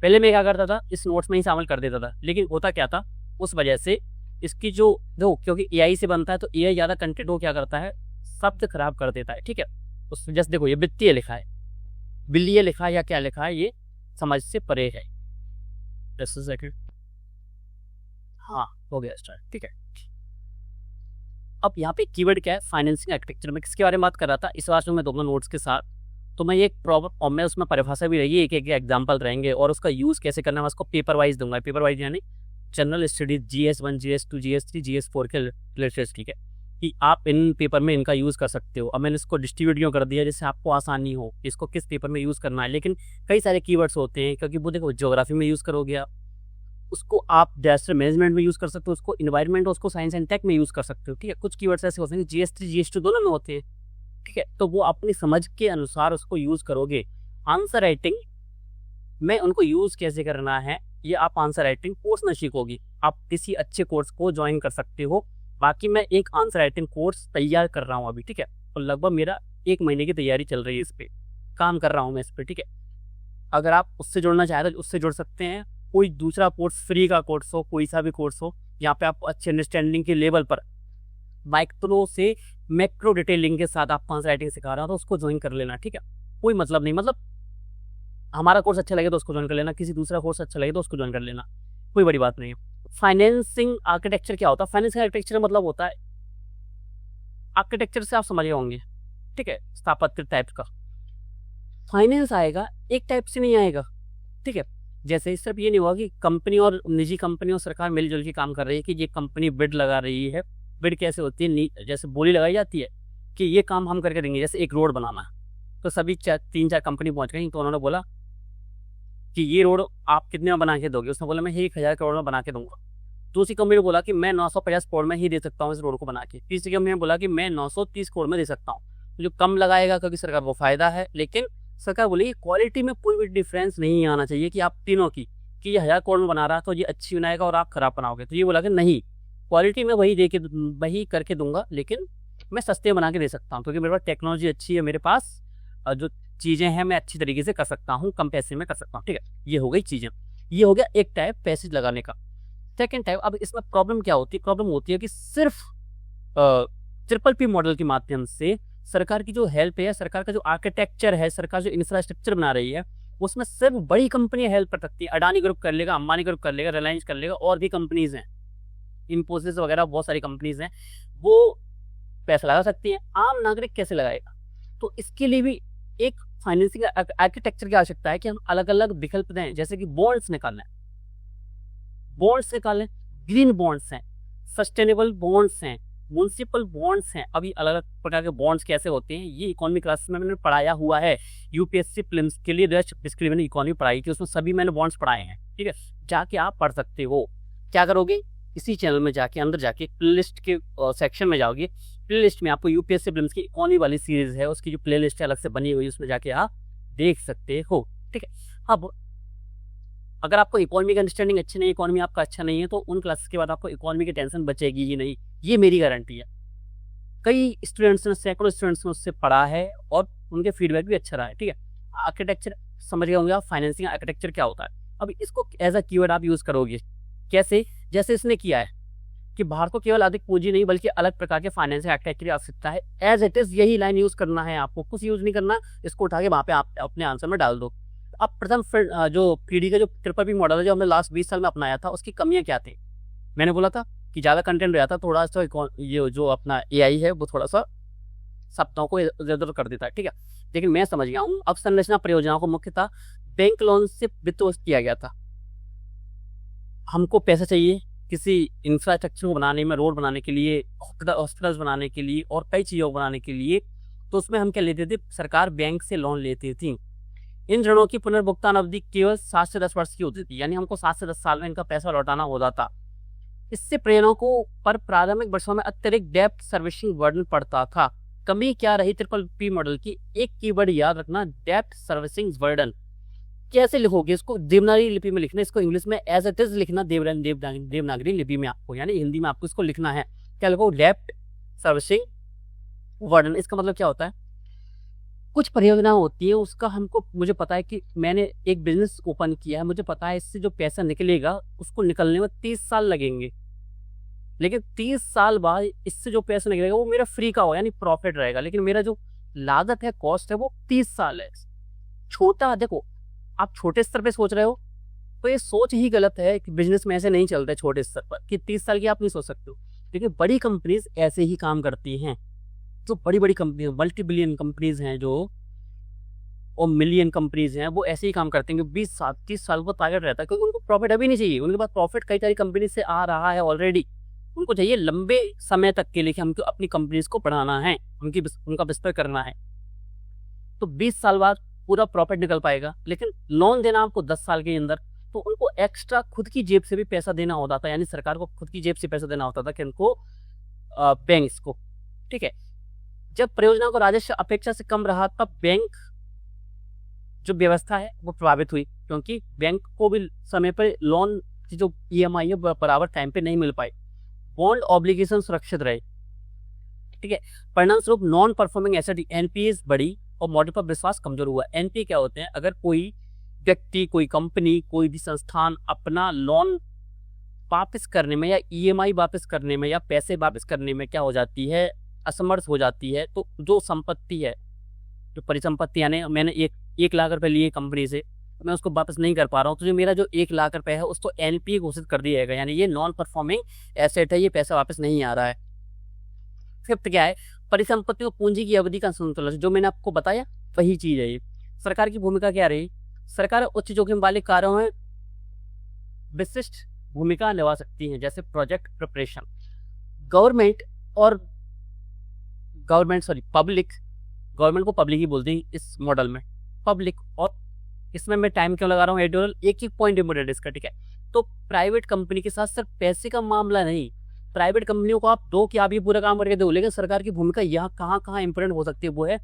पहले मैं क्या करता था, इस नोट्स में ही शामिल कर देता था, लेकिन होता क्या था, उस वजह से इसकी जो दो, क्योंकि एआई से बनता है तो एआई ज़्यादा कंटेंट वो क्या करता है, शब्द खराब कर देता है, ठीक है। उस वजह से देखो ये वित्तीय लिखा है, बिल्लीय लिखा है या क्या लिखा है, ये समझ से परे है। जस्ट सेकंड, हाँ हो गया स्टार्ट, ठीक है। अब यहाँ पे कीवर्ड क्या है, फाइनेंसिंग आर्किटेक्चर में किसके बारे में बात कर रहा था, इस बार मैं दूंगा नोट्स के साथ, तो मैं ये प्रॉब्लम और मैं उसमें परिभाषा भी रही, एक एक एग्जाम्पल रहेंगे और उसका यूज़ कैसे करना है मैं उसको पेपर वाइज दूंगा। पेपर वाइज यानी general studies GS1 GS2 GS3 GS4 के रिलेटेड, ठीक है, कि आप इन पेपर में इनका यूज़ कर सकते हो। अब मैंने इसको डिस्ट्रीब्यूट क्यों कर दिया, जिससे आपको आसानी हो इसको किस पेपर में यूज़ करना है। लेकिन कई सारे कीवर्ड्स होते हैं, क्योंकि वो देखो ज्योग्राफी में यूज़ करोगे आप उसको, आप डिजास्टर मैनेजमेंट में यूज़ कर सकते हो उसको, इन्वायरमेंट उसको साइंस एंड टेक में यूज़ कर सकते हो, ठीक है। कुछ कीवर्ड्स ऐसे होते हैं कि GS3 GS2 दोनों में होते हैं, ठीक है, तो वो अपनी समझ के अनुसार उसको यूज़ करोगे। आंसर राइटिंग में उनको यूज़ कैसे करना है, ये आप आंसर राइटिंग कोर्स में सीखोगे, आप किसी अच्छे कोर्स को ज्वाइन कर सकते हो। बाकी मैं एक आंसर राइटिंग कोर्स तैयार कर रहा हूँ अभी, ठीक है, और लगभग मेरा 1 महीने की तैयारी चल रही है, इस पर काम कर रहा हूँ मैं इस पर, ठीक है। अगर आप उससे जुड़ना चाहें तो उससे जुड़ सकते हैं। कोई दूसरा कोर्स, फ्री का कोर्स हो, कोई सा भी कोर्स हो, यहाँ पे आपको अच्छे अंडरस्टैंडिंग के लेवल पर माइक्रो से मैक्रो डिटेलिंग के साथ आपको आंसर राइटिंग सिखा रहा हूँ, तो उसको ज्वाइन कर लेना, ठीक है। कोई मतलब नहीं, मतलब हमारा कोर्स अच्छा लगे तो उसको ज्वाइन कर लेना, किसी दूसरा कोर्स अच्छा लगे तो उसको ज्वाइन कर लेना, कोई बड़ी बात नहीं है। फाइनेंसिंग आर्किटेक्चर क्या होता है, फाइनेंसिंग आर्किटेक्चर मतलब होता है, आर्किटेक्चर से आप समझे होंगे, ठीक है, स्थापत्य टाइप का फाइनेंस आएगा, एक टाइप से नहीं आएगा, ठीक है। जैसे सिर्फ ये नहीं हुआ कि कंपनी और निजी कंपनी और सरकार मिलजुल के काम कर रही है कि ये कंपनी बिड लगा रही है। बिड कैसे होती है, जैसे बोली लगाई जाती है कि ये काम हम करके देंगे, जैसे एक रोड बनाना है तो सभी 3-4 कंपनी पहुंच गई, तो उन्होंने बोला कि ये रोड आप कितने में बना के दोगे, उसने बोला मैं 1000 करोड़ में बना के दूंगा। दूसरी कंपनी ने बोला कि मैं 950 करोड़ में ही दे सकता हूँ इस रोड को बना के। तीसरी कंपनी ने बोला कि मैं 930 करोड़ में दे सकता हूँ। जो कम लगाएगा क्योंकि सरकार को फायदा है, लेकिन सरकार बोली क्वालिटी में कोई भी डिफरेंस नहीं आना चाहिए कि आप तीनों की, कि ये 1000 करोड़ में बना रहा तो ये अच्छी बनाएगा और आप खराब बनाओगे। तो ये बोला कि नहीं, क्वालिटी में वही करके दूंगा, लेकिन मैं सस्ते बना के दे सकता हूँ क्योंकि मेरे पास टेक्नोलॉजी अच्छी है, मेरे पास जो चीज़ें हैं मैं अच्छी तरीके से कर सकता हूँ, कम पैसे में कर सकता हूँ, ठीक है। ये हो गई चीज़ें, ये हो गया एक टाइप पैसे लगाने का। सेकेंड टाइप, अब इसमें प्रॉब्लम क्या होती है, प्रॉब्लम होती है कि सिर्फ ट्रिपल P मॉडल के माध्यम से सरकार की जो हेल्प है, सरकार का जो आर्किटेक्चर है, सरकार जो इंफ्रास्ट्रक्चर बना रही है, उसमें सिर्फ बड़ी कंपनियां हेल्प कर सकती है। अडानी ग्रुप कर लेगा, अंबानी ग्रुप कर लेगा, रिलायंस कर लेगा, और भी कंपनीज हैं, इन्फोसिस वगैरह बहुत सारी कंपनीज हैं, वो पैसा लगा सकती है। आम नागरिक कैसे लगाएगा, तो इसके लिए भी एक फाइनेंसिंग आर्किटेक्चर की आवश्यकता है कि हम अलग अलग विकल्प दें। जैसे कि बॉन्ड्स निकालना है, बॉन्ड्स निकालें, ग्रीन बॉन्ड्स हैं, सस्टेनेबल बॉन्ड्स हैं, म्युनिसिपल बॉन्ड्स हैं। अभी अलग अलग प्रकार के बॉन्ड्स कैसे होते हैं ये इकोनॉमी क्लास में मैंने पढ़ाया हुआ है। यूपीएससी प्रीलिम्स के लिए जिसके मैंने इकोनॉमी पढ़ाई थी उसमें सभी मैंने बॉन्ड्स पढ़ाए हैं, ठीक है। जाके आप पढ़ सकते हो। क्या करोगे, इसी चैनल में जाके अंदर जाके प्ले लिस्ट के सेक्शन में जाओगे, प्ले लिस्ट में आपको यूपीएससी प्रीलिम्स की इकोनॉमी वाली सीरीज है, उसकी जो प्ले लिस्ट है अलग से बनी हुई है, उसमें जाके आप देख सकते हो, ठीक है। अब अगर आपको इकोनॉमी की अंडरस्टैंडिंग अच्छी नहीं, इकोनॉमी आपका अच्छा नहीं है, तो उन क्लासेस के बाद आपको इकोनॉमी की टेंशन बचेगी ही नहीं, ये मेरी गारंटी है। कई स्टूडेंट्स ने, सैकड़ों स्टूडेंट्स ने उससे पढ़ा है और उनके फीडबैक भी अच्छा रहा है, ठीक है। आर्किटेक्चर समझ गए होंगे आप, फाइनेंसिंग आर्किटेक्चर क्या होता है। अब इसको एज अ कीवर्ड आप यूज करोगे कैसे, जैसे इसने किया है कि भारत को केवल अधिक पूंजी नहीं बल्कि अलग प्रकार के फाइनेंसिंग आर्किटेक्चर की आवश्यकता है। एज इट इज यही लाइन यूज करना है आपको, कुछ यूज नहीं करना, इसको उठा के वहाँ पे आप अपने आंसर में डाल दो। अब प्रथम जो पीढ़ी का जो ट्रिपल P मॉडल है जो हमने लास्ट 20 साल में अपनाया था, उसकी कमियां क्या थी। मैंने बोला था कि ज़्यादा कंटेंट रहता, थोड़ा सा ये जो अपना AI है वो थोड़ा सा शब्दों को इधर उधर कर देता है, ठीक है। लेकिन मैं समझ गया हूँ, अब संरचना परियोजनाओं को मुख्यतः बैंक लोन से वित्त किया गया था। हमको पैसा चाहिए किसी इंफ्रास्ट्रक्चर को बनाने में, रोड बनाने के लिए, हॉस्पिटल्स बनाने के लिए और कई चीज़ों को बनाने के लिए, तो उसमें हम क्या लेते थे, सरकार बैंक से लोन लेती थी। इन ऋणों की पुनर्भुगतान अवधि केवल 7 से 10 वर्ष की होती थी, यानी हमको 7 से 10 साल में इनका पैसा लौटाना होता था। इससे प्रेरणों पर प्रारंभिक वर्षों में अत्यधिक डेप्ट सर्विसिंग बर्डन पड़ता था। कमी क्या रही ट्रिपल P मॉडल की, एक कीवर्ड याद रखना, डेप्ट सर्विसिंग बर्डन। कैसे लिखोगे इसको, देवनागरी लिपि में लिखना, इसको इंग्लिश में एज इट इज लिखना, देवनागरी लिपि में आपको, यानी हिंदी में आपको इसको लिखना है। क्या लिखो, डेप्ट सर्विसिंग बर्डन। इसका मतलब क्या होता है, कुछ परियोजना होती है उसका मुझे पता है कि मैंने एक बिजनेस ओपन किया है, मुझे पता है इससे जो पैसा निकलेगा उसको निकलने में 30 साल लगेंगे, लेकिन 30 साल बाद इससे जो पैसा निकलेगा वो मेरा फ्री का होगा, यानी प्रॉफिट रहेगा, लेकिन मेरा जो लागत है, कॉस्ट है, वो 30 साल है। छोटा, देखो आप छोटे स्तर पे सोच रहे हो तो ये सोच ही गलत है कि बिजनेस में ऐसे नहीं चलता है छोटे स्तर पर कि 30 साल की आप नहीं सोच सकते हो। लेकिन बड़ी कंपनीज ऐसे ही काम करती हैं, जो बड़ी बड़ी कंपनी, मल्टी बिलियन कंपनीज हैं जो, और मिलियन कंपनीज हैं, वो ऐसे ही काम करते हैं कि 20 साल 30 साल का टारगेट रहता है, क्योंकि उनको प्रॉफिट अभी नहीं चाहिए, उनके पास प्रॉफिट कई सारी कंपनी से आ रहा है ऑलरेडी, उनको चाहिए लंबे समय तक के लिए कि हमको अपनी कंपनीज को बढ़ाना है, उनका विस्तार करना है। तो 20 साल बाद पूरा प्रॉफिट निकल पाएगा, लेकिन लोन देना आपको 10 साल के अंदर, तो उनको एक्स्ट्रा खुद की जेब से भी पैसा देना होता था, यानी सरकार को खुद की जेब से पैसा देना होता था कि उनको बैंक को, ठीक है। जब परियोजना को राजस्व अपेक्षा से कम रहा तब बैंक जो व्यवस्था है वो प्रभावित हुई, क्योंकि बैंक को भी समय पर लोन की जो EMI है बराबर टाइम पे नहीं मिल पाई, बॉन्ड ऑब्लिगेशन सुरक्षित रहे, ठीक है। परिणाम स्वरूप नॉन परफॉर्मिंग एसेट NPAs बढ़ी और मॉडल पर विश्वास कमजोर हुआ। NPA क्या होते हैं? अगर कोई व्यक्ति, कोई कंपनी, कोई भी संस्थान अपना लोन वापस करने में या EMI वापस करने में या पैसे वापस करने में क्या हो जाती है, असमर्थ हो जाती है, तो जो संपत्ति है, जो परिसंपत्ति, यानी मैंने 1 लाख रुपए लिए कंपनी से, मैं उसको वापस नहीं कर पा रहा हूँ, तो जो मेरा जो 1 लाख रुपए है उसको NPA घोषित कर दिया जाएगा, यानी ये नॉन परफॉर्मिंग एसेट है, ये पैसा वापस नहीं आ रहा है। फिफ्थ क्या है? परिसंपत्ति और पूंजी की अवधि का संतुलन, जो मैंने आपको बताया वही चीज है ये। सरकार की भूमिका क्या रही? सरकार उच्च जोखिम वाले कार्यों में विशिष्ट भूमिका निभा सकती है, जैसे प्रोजेक्ट प्रिपरेशन। गवर्नमेंट को पब्लिक ही बोलते हैं इस मॉडल में, पब्लिक। और इसमें मैं टाइम क्यों लगा रहा हूँ एडिटोरियल, एक पॉइंट इंपोर्टेंट इसका, ठीक है। तो प्राइवेट कंपनी के साथ सिर्फ पैसे का मामला नहीं, प्राइवेट कंपनियों को आप दो कि आप ये पूरा काम करके दो, लेकिन सरकार की भूमिका यहाँ कहाँ इंपोर्टेंट हो सकती है, वो है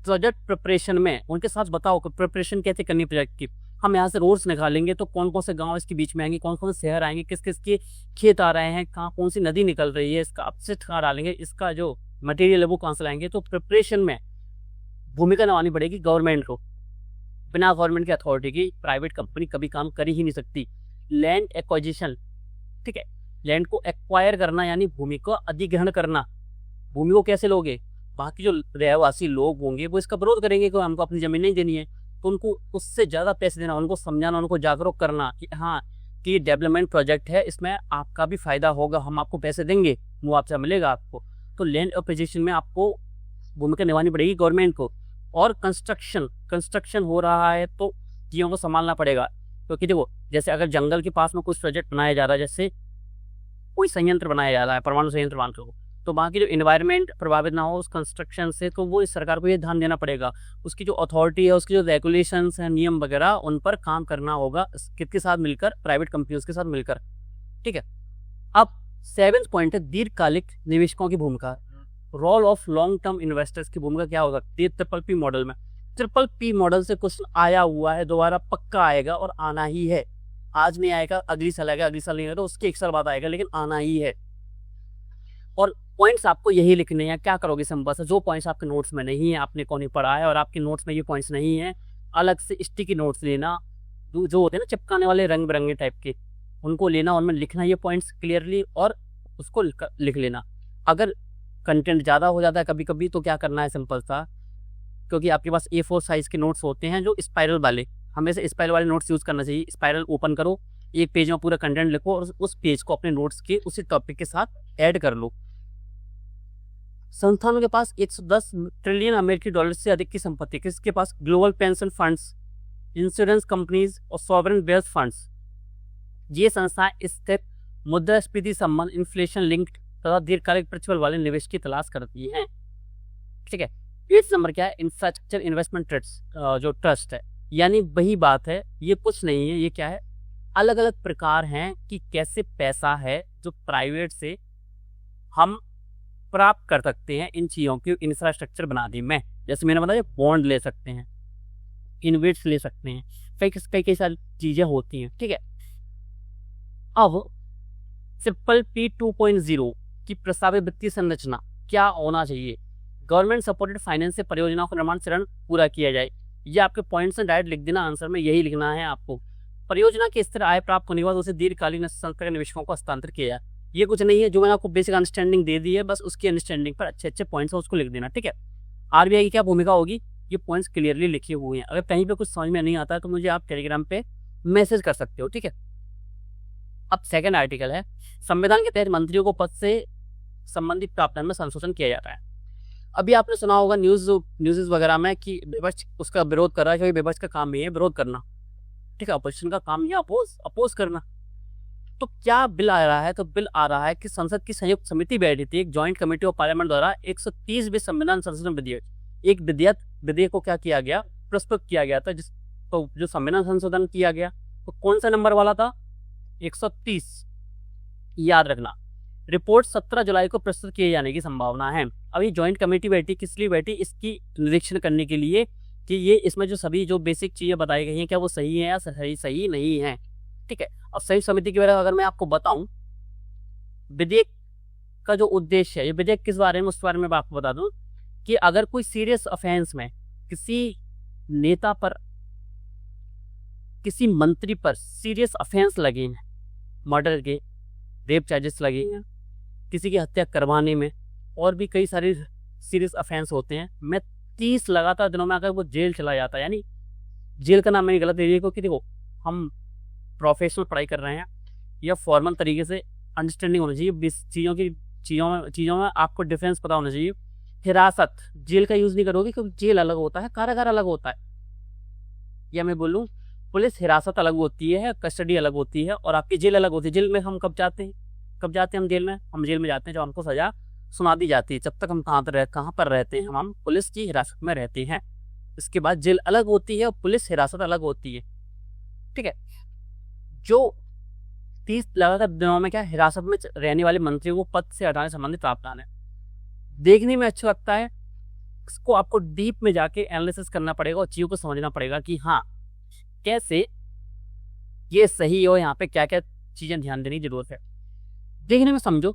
प्रोजेक्ट प्रिपरेशन में। उनके साथ बताओ कि प्रिपरेशन कैसे करनी प्रोजेक्ट की। हम यहाँ से रोड्स निकालेंगे तो कौन कौन से गांव इसके बीच में आएंगे, कौन कौन से शहर आएंगे, किस किस के खेत आ रहे हैं, कहाँ कौन सी नदी निकल रही है, इसका अपशिष्ट कहाँ डालेंगे, इसका जो मटेरियल है वो कहाँ से लाएंगे। तो प्रिपरेशन में भूमिका निभानी पड़ेगी गवर्नमेंट को। बिना गवर्नमेंट की अथॉरिटी की प्राइवेट कंपनी कभी काम कर ही नहीं सकती। लैंड एक्वाजिशन, ठीक है, लैंड को एक्वायर करना यानी भूमि को अधिग्रहण करना। भूमि को कैसे लोगे? बाकी जो रहवासी लोग होंगे वो इसका विरोध करेंगे कि हमको अपनी जमीन नहीं देनी है, तो उनको उससे ज्यादा पैसे देना, उनको समझाना, उनको जागरूक करना कि हाँ कि ये डेवलपमेंट प्रोजेक्ट है, इसमें आपका भी फायदा होगा, हम आपको पैसे देंगे, मुआवजा मिलेगा आपको। तो लैंड एक्वाजिशन में आपको भूमिका निभानी पड़ेगी गवर्नमेंट को। और कंस्ट्रक्शन हो रहा है तो चीज़ों को संभालना पड़ेगा, क्योंकि देखो जैसे अगर जंगल के पास में कुछ प्रोजेक्ट बनाया जा रहा है, जैसे कोई संयंत्र बनाया जा रहा है, परमाणु संयंत्र मान लो, तो वहाँ की जो इन्वायरमेंट प्रभावित ना हो उस कंस्ट्रक्शन से, तो वो इस सरकार को ये ध्यान देना पड़ेगा। उसकी जो अथॉरिटी है, उसकी जो रेगुलेशंस हैं, नियम वगैरह, उन पर काम करना होगा किसके साथ मिलकर? प्राइवेट कंपनियों के साथ मिलकर, ठीक है। अब 7th पॉइंट है दीर्घकालिक निवेशकों की भूमिका, role of long term investors की भूमिका क्या हो सकती है PPP मॉडल में। PPP मॉडल से क्वेश्चन आया हुआ है, दोबारा पक्का आएगा और आना ही है। आज नहीं आएगा, अगली साल आएगा, अगली साल नहीं आएगा तो उसके 1 साल बाद आएगा, लेकिन आना ही है। और पॉइंट्स आपको यही लिखने हैं। क्या करोगे? सिंपल से जो पॉइंट्स आपके नोट्स में नहीं है, आपने कौन ही पढ़ा है और आपके नोट्स में ये पॉइंट्स नहीं है, अलग से स्टिकी नोट्स लेना, जो होते हैं ना चिपकाने वाले रंग बिरंगे टाइप के, उनको लेना, उनमें लिखना ये पॉइंट्स क्लियरली और उसको लिख लेना। अगर कंटेंट ज़्यादा हो जाता है कभी कभी तो क्या करना है, सिंपल सा, क्योंकि आपके पास A4 साइज के नोट्स होते हैं जो स्पाइरल वाले, हमेशा स्पाइरल वाले नोट्स यूज़ करना चाहिए। स्पाइरल ओपन करो, एक पेज में पूरा कंटेंट लिखो और उस पेज को अपने नोट्स के उसी टॉपिक के साथ ऐड कर लो। संस्थानों के पास 110 ट्रिलियन अमेरिकी डॉलर से अधिक की संपत्ति, किसके पास? Global pension funds, insurance companies और सॉवरेन वेल्थ फंड्स। ये संस्थाएं स्थिर मुद्रास्फीति संबंध, इन्फ्लेशन लिंक्ड तथा दीर्घकालिक प्रतिफल वाले निवेश की तलाश करती हैं, ठीक है। 8 नंबर क्या है? इंफ्रास्ट्रक्चर इन्वेस्टमेंट ट्रस्ट, जो ट्रस्ट है, यानी वही बात है, ये कुछ नहीं है, ये क्या है? अलग अलग प्रकार हैं कि कैसे पैसा है जो प्राइवेट से हम प्राप्त कर सकते हैं इन चीज़ों की इंफ्रास्ट्रक्चर बनाने में। जैसे मैंने बताया, बॉन्ड ले सकते हैं, इन्वेस्ट ले सकते हैं, कई सारी चीज़ें होती हैं, ठीक है। अब PPP 2.0 की प्रस्तावित वित्तीय संरचना क्या होना चाहिए? गवर्नमेंट सपोर्टेड फाइनेंस से परियोजनाओं का निर्माण चरण पूरा किया जाए। ये आपके पॉइंट्स हैं, डायरेक्ट लिख देना, आंसर में यही लिखना है आपको। परियोजना के स्थिर आय प्राप्त होने के बाद उसे दीर्घकालीन संस्था के निवेशकों को हस्तांतर किया जाए। ये कुछ नहीं है, जो मैंने आपको बेसिक अंडरस्टैंडिंग दे दी है, बस उसकी अंडरस्टैंडिंग पर अच्छे अच्छे पॉइंट्स हैं उसको लिख देना, ठीक है। आरबीआई की क्या भूमिका होगी, ये पॉइंट्स क्लियरली लिखे हुए हैं। अगर कहीं पे कुछ समझ में नहीं आता है तो मुझे आप टेलीग्राम पे मैसेज कर सकते हो, ठीक है। अब सेकंड आर्टिकल है, संविधान के तहत मंत्रियों को पद से संबंधित प्रावधान में संशोधन किया जाता है। अभी आपने सुना होगा न्यूज़ वगैरह में कि विपक्ष उसका विरोध कर रहा है, क्योंकि विपक्ष का काम ही है विरोध करना, ठीक है। अपोजिशन का काम ही है अपोज करना। तो क्या बिल आ रहा है, तो बिल आ रहा है कि संसद की संयुक्त समिति बैठी थी, एक ज्वाइंट कमेटी ऑफ पार्लियामेंट द्वारा 130वें संविधान संशोधन विधेयक, एक विधेयक को क्या किया गया, प्रस्तुत किया गया था, तो जो संविधान संशोधन किया गया तो कौन सा नंबर वाला था, 130, याद रखना। रिपोर्ट 17 जुलाई को प्रस्तुत किए जाने की संभावना है। अब ये ज्वाइंट कमेटी बैठी, किस लिए बैठी, इसकी निरीक्षण करने के लिए कि ये इसमें जो सभी जो बेसिक चीजें बताई गई हैं क्या वो सही है या सही नहीं है, ठीक है। अब संयुक्त समिति के बारे में अगर मैं आपको बताऊं, विधेयक का जो उद्देश्य है, ये विधेयक किस बारे में, उस बारे में मैं आपको बता दूं कि अगर कोई सीरियस ऑफेंस में किसी नेता पर, किसी मंत्री पर सीरियस ऑफेंस लगे हैं, मर्डर के, रेप चार्जेस लगे हैं, किसी की हत्या करवाने में, और भी कई सारे सीरियस ऑफेंस होते हैं, मैं 30 लगातार दिनों में अगर वो जेल चला जाता है, यानी जेल का नाम मैंने गलत दे दिया क्योंकि देखो हम प्रोफेशनल पढ़ाई कर रहे हैं, या फॉर्मल तरीके से अंडरस्टैंडिंग होनी चाहिए चीज़ों में आपको डिफरेंस पता होना चाहिए। हिरासत, जेल का यूज़ नहीं करोगे क्योंकि जेल अलग होता है, कारागार अलग होता है, या मैं बोलूँ पुलिस हिरासत अलग होती है, कस्टडी अलग होती है, और आपकी जेल अलग होती है। जेल में हम कब जाते हैं हम जेल में जाते हैं जब हमको सजा सुना दी जाती है। जब तक हम कहाँ पर रहते हैं, हम पुलिस की हिरासत में रहते हैं। इसके बाद जेल अलग होती है और पुलिस हिरासत अलग होती है, ठीक है। जो 30 लगातार दिनों में क्या हिरासत में रहने वाले मंत्रियों को पद से हटाने संबंधित प्रावधान है। देखने में अच्छा लगता है, इसको आपको डीप में जाके एनालिसिस करना पड़ेगा और चीज़ों को समझना पड़ेगा कि हाँ कैसे ये सही हो, यहाँ पे क्या क्या चीज़ें ध्यान देने की जरूरत है। देखने में समझो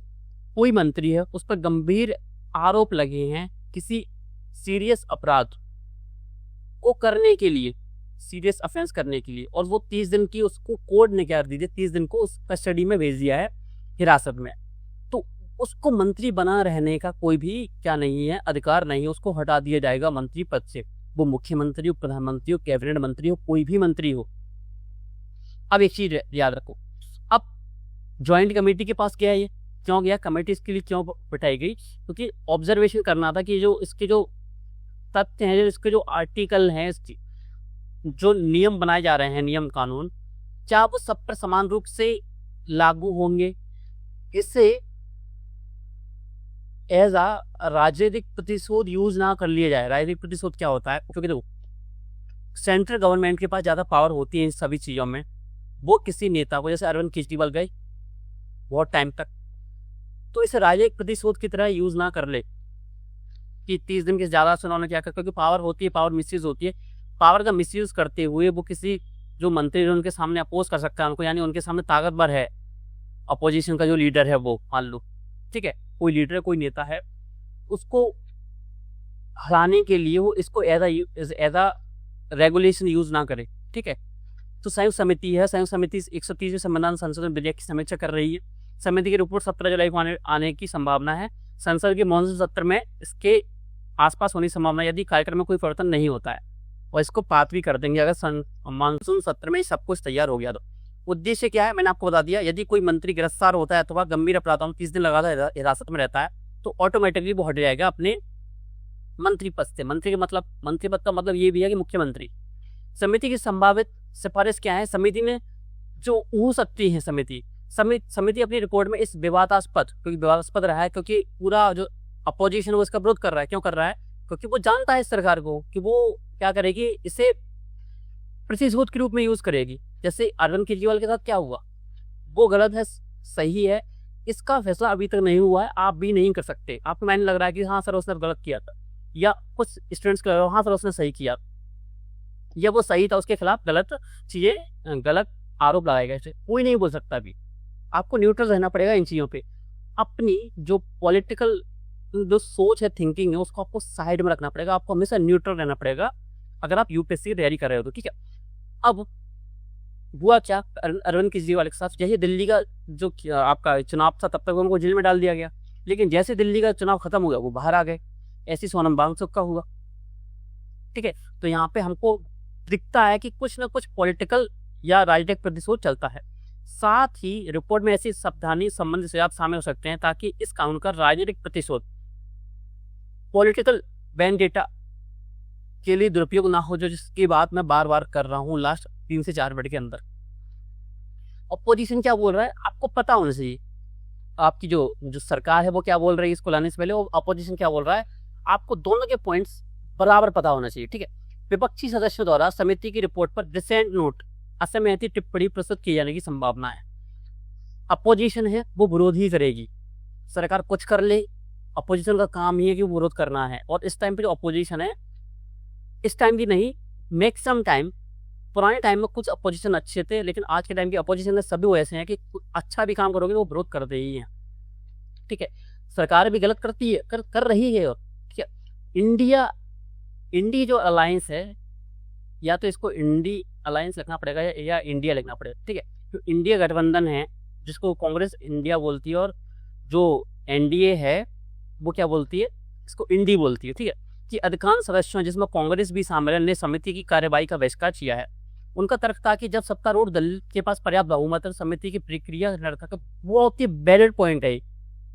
कोई मंत्री है, उस पर गंभीर आरोप लगे हैं किसी सीरियस अपराध को करने के लिए, सीरियस ऑफेंस करने के लिए, और वो 30 दिन की उसको कोर्ट ने क्या दी, 30 दिन को उस कस्टडी में भेज दिया है, हिरासत में, तो उसको मंत्री बना रहने का कोई भी क्या नहीं है, अधिकार नहीं है, उसको हटा दिया जाएगा मंत्री पद से। वो मुख्यमंत्री हो, प्रधानमंत्री हो, कैबिनेट मंत्री हो, कोई भी मंत्री हो। अब एक चीज याद रखो, अब ज्वाइंट कमेटी के पास क्या है, ये क्यों गया कमेटी, इसके लिए क्यों बिठाई गई, क्योंकि ऑब्जर्वेशन करना था कि जो इसके जो तथ्य हैं, जो इसके जो आर्टिकल हैं, इसकी जो नियम बनाए जा रहे हैं, नियम कानून, क्या वो सब पर समान रूप से लागू होंगे। इससे एज आ राजनीतिक प्रतिशोध यूज ना कर लिया जाए। राजनीतिक प्रतिशोध क्या होता है, क्योंकि देखो सेंट्रल गवर्नमेंट के पास ज़्यादा पावर होती है इन सभी चीज़ों में। वो किसी नेता को, जैसे अरविंद केजरीवाल गए बहुत टाइम तक, तो इसे राजनीतिक प्रतिशोध की तरह यूज ना कर ले कि 30 दिन के ज़्यादा से उन्होंने क्या कर, क्योंकि पावर होती है, पावर मिसयूज होती है। पावर का मिसयूज करते हुए वो किसी जो मंत्री उनके सामने अपोज कर सकता है उनको, यानी उनके सामने ताकतवर है अपोजिशन का जो लीडर है, वो मान लो, ठीक है, कोई लीडर है, कोई नेता है, उसको हराने के लिए वो इसको एज आ रेगुलेशन यूज ना करे, ठीक है। तो संयुक्त समिति है, संयुक्त समिति 130वें संविधान संशोधन विधेयक की समीक्षा कर रही है। समिति की रिपोर्ट 17 जुलाई को आने की संभावना है। संसद के मॉनसून सत्र में इसके आसपास होने की संभावना, यदि कार्यक्रम में कोई परिवर्तन नहीं होता है, और इसको पास भी कर देंगे अगर मानसून सत्र में सब कुछ तैयार हो गया तो। उद्देश्य क्या है, मैंने आपको बता दिया, यदि कोई मंत्री गिरफ्तार होता है अथवा गंभीर अपराधों में 30 दिन लगातार हिरासत में रहता है तो ऑटोमेटिकली वो हट जाएगा अपने मंत्री पद से। मंत्री पद का मतलब ये भी है कि मुख्यमंत्री। समिति की संभावित सिफारिश क्या है, समिति ने जो हो सकती है, समिति अपनी रिपोर्ट में इस विवादास्पद, क्योंकि विवादास्पद रहा है क्योंकि पूरा जो अपोजिशन वो इसका विरोध कर रहा है। क्यों कर रहा है, क्योंकि वो जानता है इस सरकार को कि वो क्या करेगी, इसे प्रतिशोध के रूप में यूज करेगी। जैसे अरविंद केजरीवाल के साथ क्या हुआ, वो गलत है सही है, इसका फैसला अभी तक नहीं हुआ है, आप भी नहीं कर सकते। आपको मैंने लग रहा है कि हाँ सर उसने गलत किया था, या कुछ स्टूडेंट्स को हाँ सर उसने सही किया, या वो सही था, उसके खिलाफ गलत चीजें, गलत आरोप लगाए गए थे, कोई नहीं बोल सकता। अभी आपको न्यूट्रल रहना पड़ेगा इन चीज़ों पे। अपनी जो पॉलिटिकल जो सोच है, थिंकिंग है, उसको आपको साइड में रखना पड़ेगा। आपको हमेशा न्यूट्रल रहना पड़ेगा अगर आप यूपीएससी तैयारी कर रहे हो तो, ठीक है। अब हुआ क्या अरविंद केजरीवाल के साथ, जैसे दिल्ली का जो आपका चुनाव था तब तक उनको जेल में डाल दिया गया, लेकिन जैसे दिल्ली का चुनाव खत्म हो गया वो बाहर आ गए। ऐसी सोनम वांगचुक का हुआ, ठीक है। तो यहाँ पे हमको दिखता है कि कुछ ना कुछ पॉलिटिकल या राजनीतिक प्रतिशोध चलता है। साथ ही रिपोर्ट में ऐसी सावधानी संबंधी सुझाव शामिल हो सकते हैं ताकि इस कानून का राजनीतिक प्रतिशोध, पॉलिटिकल वेंडेटा के लिए दुरुपयोग ना हो, जो जिसकी बात मैं बार बार कर रहा हूँ लास्ट 3 से 4 मिनट के अंदर। अपोजिशन क्या बोल रहा है आपको पता होना चाहिए, आपकी जो सरकार है वो क्या बोल रही है इसको लाने से पहले, और अपोजिशन क्या बोल रहा है आपको दोनों के पॉइंट्स बराबर पता होना चाहिए, ठीक है। विपक्षी सदस्यों द्वारा समिति की रिपोर्ट पर डिसेंट नोट, असहमति टिप्पणी प्रस्तुत किए जाने की संभावना है। अपोजिशन है वो विरोध ही करेगी, सरकार कुछ कर ले, अपोजिशन का काम ही है कि वो विरोध करना है। और इस टाइम पे जो अपोजिशन है, इस टाइम भी नहीं, मैक्सिमम टाइम, पुराने टाइम में कुछ अपोजिशन अच्छे थे, लेकिन आज के टाइम की अपोजिशन में सभी वो ऐसे हैं कि अच्छा भी काम करोगे तो वो विरोध करते ही हैं, ठीक है। सरकार भी गलत करती है, कर रही है, और ठीक है। इंडी जो अलायंस है, या तो इसको इंडी अलायंस लिखना पड़ेगा या इंडिया लिखना पड़ेगा, ठीक है। तो इंडिया गठबंधन है जिसको कांग्रेस इंडिया बोलती है, और जो एनडीए है वो क्या बोलती है, इसको इंडी बोलती है, ठीक है। कि अधिकांश सदस्यों जिसमें कांग्रेस भी शामिल है ने समिति की कार्यवाही का बहिष्कार किया है। उनका तर्क था कि जब सत्तारूढ़ दल के पास पर्याप्त बहुमत है, समिति की प्रक्रिया निरर्थक है। वो होती है वैलिड पॉइंट है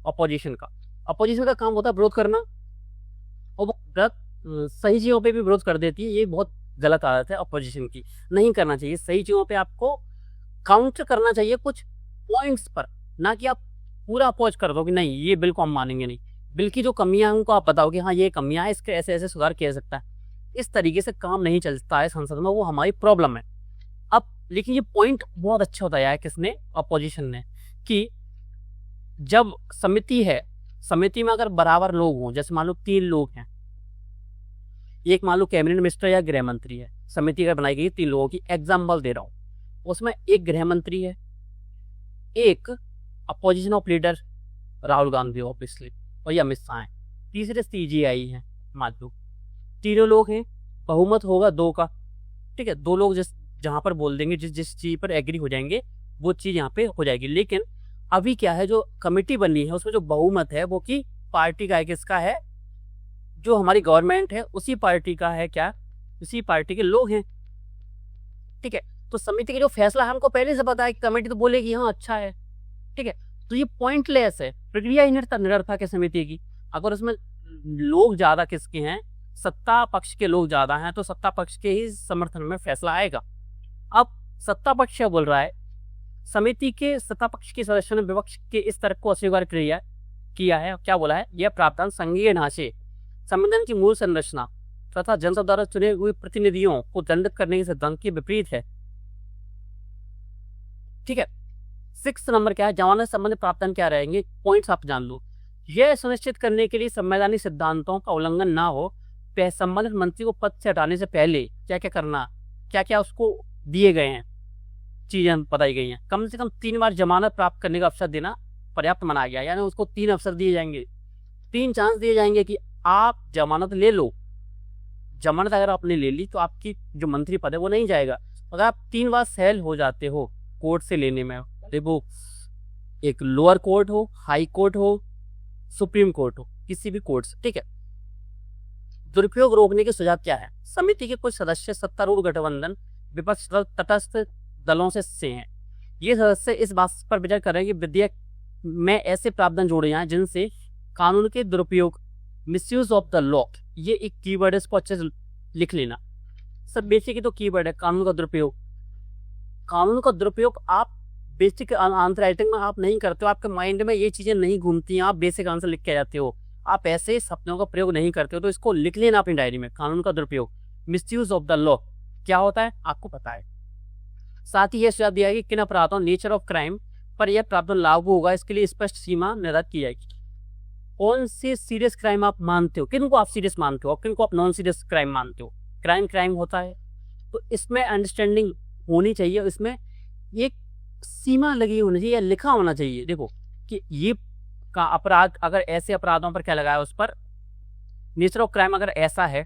अपोजिशन का। अपोजिशन का काम होता है विरोध करना, और वो गलत सही चीज़ों पे भी विरोध कर देती है। ये बहुत गलत आदत है अपोजिशन की, नहीं करना चाहिए। सही चीज़ों पे आपको काउंटर करना चाहिए कुछ पॉइंट्स पर, ना कि आप पूरा अपोज कर दो कि नहीं ये बिल को हम मानेंगे नहीं। बिल की जो कमियां हैं उनको आप बताओ कि हाँ ये कमियां हैं, इसके ऐसे ऐसे सुधार किया जा सकता है। इस तरीके से काम नहीं चलता है संसद में, वो हमारी प्रॉब्लम है। अब लेकिन ये पॉइंट बहुत अच्छा बताया है किसने, अपोजिशन ने, कि जब समिति है, समिति में अगर बराबर लोग हों, जैसे मान लो 3 लोग हैं, एक मान लो कैबिनेट मिनिस्टर या गृह मंत्री है, समिति अगर बनाई गई 3 लोगों की, एग्जाम्पल दे रहा हूँ, उसमें एक गृह मंत्री है, एक opposition of leader Rahul Gandhi obviously, और ये अमित शाह है, तीसरे CGI है माधव, तीनों लोग हैं, बहुमत होगा 2 का, ठीक है। 2 लोग जहाँ पर बोल देंगे, जिस चीज़ पर एग्री हो जाएंगे वो चीज़ यहाँ पे हो जाएगी। लेकिन अभी क्या है, जो कमेटी बनी है उसमें जो बहुमत है वो की पार्टी का है, किसका है, जो हमारी गवर्नमेंट है उसी पार्टी का है, क्या उसी पार्टी के लोग हैं, ठीक है। तो समिति के जो फैसला है हमको पहले से पता है कि कमेटी तो बोलेगी हाँ अच्छा है, ठीक है। तो ये पॉइंटलेस है, प्रक्रिया ही निरर्थक है समिति की। अगर उसमें लोग ज्यादा किसके हैं, सत्ता पक्ष के लोग ज्यादा हैं, तो सत्ता पक्ष के ही समर्थन में फैसला आएगा। अब सत्ता पक्ष क्या बोल रहा है, समिति के सत्ता पक्ष के सदस्यों ने विपक्ष के इस तर्क को अस्वीकार किया है। क्या बोला है, यह प्रावधान संघीय ढांचे, संविधान की मूल संरचना तथा जनता द्वारा चुने हुए प्रतिनिधियों को दंडित करने के सिद्धांत के विपरीत है, ठीक है। 6 नंबर क्या है, जमानत संबंधी प्रावधान क्या रहेंगे, पॉइंट्स आप जान लो। यह सुनिश्चित करने के लिए संवैधानिक सिद्धांतों का उल्लंघन ना हो, संबंधित मंत्री को पद से हटाने से पहले क्या क्या करना, क्या क्या उसको दिए गए हैं, चीजें बताई गई हैं। कम से कम 3 बार जमानत प्राप्त करने का अवसर देना पर्याप्त माना गया, यानी उसको 3 अवसर दिए जाएंगे, 3 चांस दिए जाएंगे कि आप जमानत ले लो। जमानत अगर आपने ले ली तो आपकी जो मंत्री पद है वो नहीं जाएगा। अगर आप 3 बार फेल हो जाते हो कोर्ट से लेने में, वो एक लोअर कोर्ट हो, हाई कोर्ट हो, सुप्रीम कोर्ट हो, किसी भी कोर्ट से, ठीक है। दुरुपयोग रोकने के सुझाव क्या है, समिति के कुछ सदस्य सत्तारूढ़ गठबंधन विपक्ष तटस्थ दलों से हैं। ये सदस्य इस बात पर विचार कर रहे हैं कि विधेयक में ऐसे प्रावधान जोड़े जाएं जिनसे कानून के दुरुपयोग, मिसयूज ऑफ द लॉ, ये एक कीवर्ड है, इसको अच्छे से लिख लेना। सब बेसिक तो कीवर्ड है, कानून का दुरुपयोग। कानून का दुरुपयोग आप बेसिक आंसर राइटिंग में आप नहीं करते हो, आपके माइंड में ये चीजें नहीं घूमती हैं, आप बेसिक आंसर लिख के जाते हो, आप ऐसे शब्दों का प्रयोग नहीं करते हो। तो इसको लिख लेना अपनी डायरी में, कानून का दुरुपयोग, मिसयूज ऑफ द लॉ क्या होता है आपको पता है। साथ ही यह सुझाव दिया है कि किन अपराधों, नेचर ऑफ क्राइम पर यह प्रावधान लागू होगा, इसके लिए स्पष्ट सीमा निर्धारित की जाएगी। कौन से सीरियस क्राइम आप मानते हो, किनको आप सीरियस मानते हो और किनको आप नॉन सीरियस क्राइम मानते हो। क्राइम होता है तो इसमें अंडरस्टैंडिंग होनी चाहिए, इसमें एक सीमा लगी होनी चाहिए या लिखा होना चाहिए। देखो कि ये का अपराध, अगर ऐसे अपराधों पर क्या लगाया, उस पर नेचर ऑफ क्राइम अगर ऐसा है,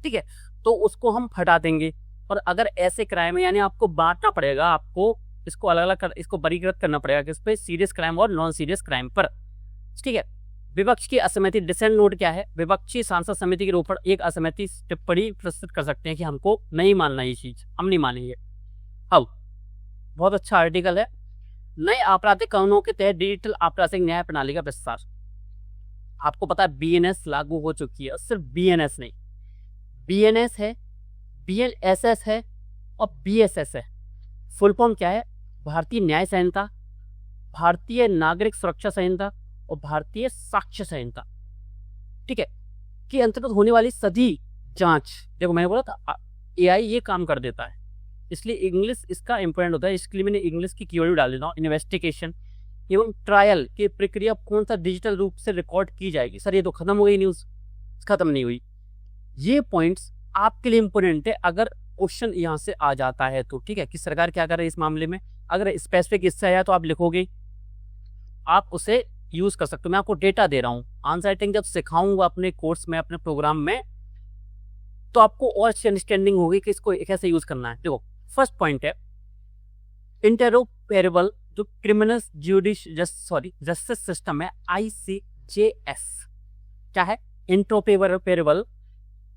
ठीक है, तो उसको हम हटा देंगे। और अगर ऐसे क्राइम है, यानी आपको बांटना पड़ेगा, आपको इसको अलग अलग इसको वर्गीकृत करना पड़ेगा किस पे, सीरियस क्राइम और नॉन सीरियस क्राइम पर, ठीक है। विपक्ष की असहमति, डिसेंट नोट क्या है, विपक्षी सांसद समिति के ऊपर एक असहमति टिप्पणी प्रस्तुत कर सकते हैं कि हमको नहीं मानना ये चीज, हम नहीं मानेंगे। अब बहुत अच्छा आर्टिकल है, नए आपराधिक कानूनों के तहत डिजिटल आपराधिक न्याय प्रणाली का विस्तार। आपको पता है बीएनएस लागू हो चुकी है, सिर्फ बीएनएस नहीं, बीएनएस है, बीएनएसएस है और बीएसएस है। फुल फॉर्म क्या है, भारतीय न्याय संहिता, भारतीय नागरिक सुरक्षा संहिता और भारतीय साक्ष्य संहिता, ठीक है, के अंतर्गत होने वाली सभी जांच। देखो मैंने बोला था एआई ये काम कर देता है, इसलिए इंग्लिश इसका इंपॉर्टेंट होता है, इसके लिए मैंने इंग्लिश की कीवर्ड डाल देता हूँ। इन्वेस्टिगेशन एवं ट्रायल की प्रक्रिया कौन सा डिजिटल रूप से रिकॉर्ड की जाएगी। सर ये तो खत्म हो गई न्यूज, खत्म नहीं हुई। ये पॉइंट्स आपके लिए इंपॉर्टेंट है अगर क्वेश्चन यहाँ से आ जाता है तो, ठीक है, कि सरकार क्या कर रही है इस मामले में। अगर स्पेसिफिक इससे आया तो आप लिखोगे, आप उसे यूज कर सकते हो। मैं आपको डेटा दे रहा हूँ, आंसर राइटिंग जब सिखाऊंगा अपने कोर्स में, अपने प्रोग्राम में, तो आपको और अच्छी अंडरस्टैंडिंग होगी कि इसको कैसे यूज करना है। देखो फर्स्ट पॉइंट है इंटरऑपरेबल जो क्रिमिनल जस्टिस सिस्टम है, ICJS क्या है, interoperable